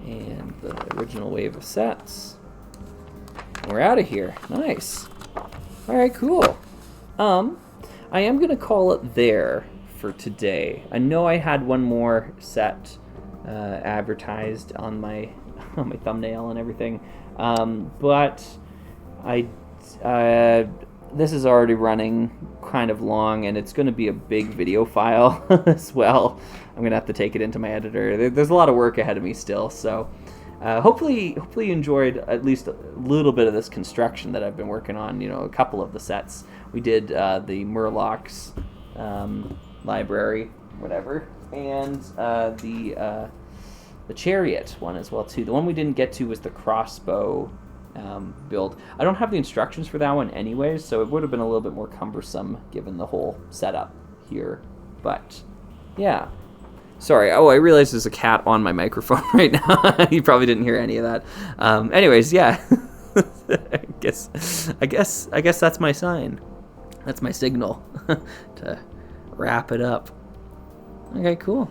and the original wave of sets. We're out of here. Nice. All right, cool. I am gonna call it there for today. I know I had one more set advertised on my thumbnail and everything, but this is already running kind of long, and it's going to be a big video file as well. I'm going to have to take it into my editor. There's a lot of work ahead of me still, so hopefully you enjoyed at least a little bit of this construction that I've been working on. A couple of the sets. We did the Murloc's library, whatever, and the chariot one as well too. The one we didn't get to was the crossbow build. I don't have the instructions for that one anyways, so it would have been a little bit more cumbersome given the whole setup here. But yeah. Sorry. Oh, I realize there's a cat on my microphone right now. You probably didn't hear any of that. Anyways, yeah. I guess that's my sign. That's my signal to wrap it up. Okay, cool.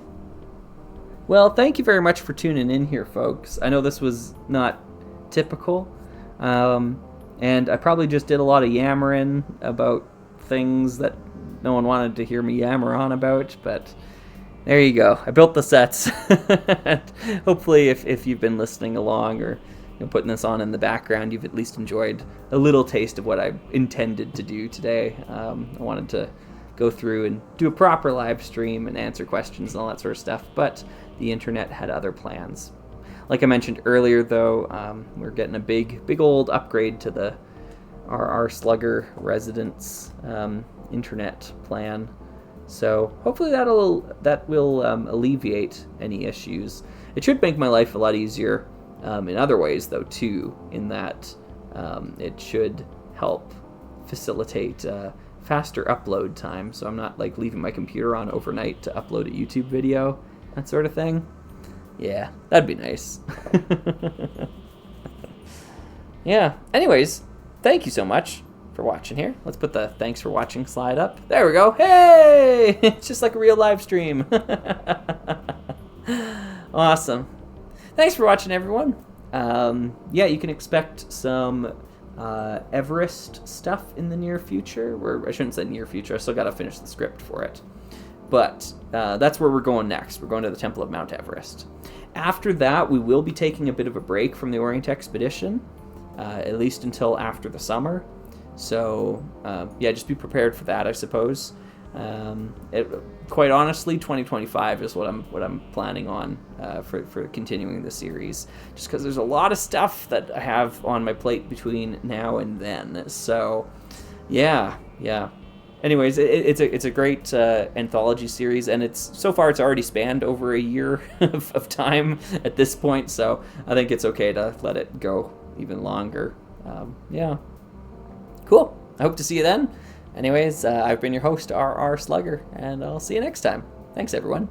Well, thank you very much for tuning in here, folks. I know this was not typical, and I probably just did a lot of yammering about things that no one wanted to hear me yammer on about, but there you go. I built the sets. Hopefully, if you've been listening along or putting this on in the background, you've at least enjoyed a little taste of what I intended to do today. I wanted to go through and do a proper live stream and answer questions and all that sort of stuff, but the internet had other plans. Like I mentioned earlier, though, we're getting a big old upgrade to our Slugger residence internet plan. So hopefully that will alleviate any issues. It should make my life a lot easier in other ways, though, too, in that it should help facilitate faster upload time, so I'm not like leaving my computer on overnight to upload a YouTube video, that sort of thing. Yeah, that'd be nice. Yeah, anyways, thank you so much for watching here. Let's put the thanks for watching slide up. There we go. Hey! It's just like a real live stream. Awesome. Thanks for watching, everyone. Yeah, you can expect some Everest stuff in the near future. I shouldn't say near future. I still got to finish the script for it. But that's where we're going next. We're going to the Temple of Mount Everest. After that, we will be taking a bit of a break from the Orient Expedition, at least until after the summer. So, yeah, just be prepared for that, I suppose. Quite honestly, 2025 is what I'm planning on for continuing the series, just because there's a lot of stuff that I have on my plate between now and then. So, yeah. Anyways, it's a great anthology series, and so far it's already spanned over a year of time at this point. So I think it's okay to let it go even longer. Yeah. Cool. I hope to see you then. Anyways, I've been your host, R.R. Slugger, and I'll see you next time. Thanks, everyone.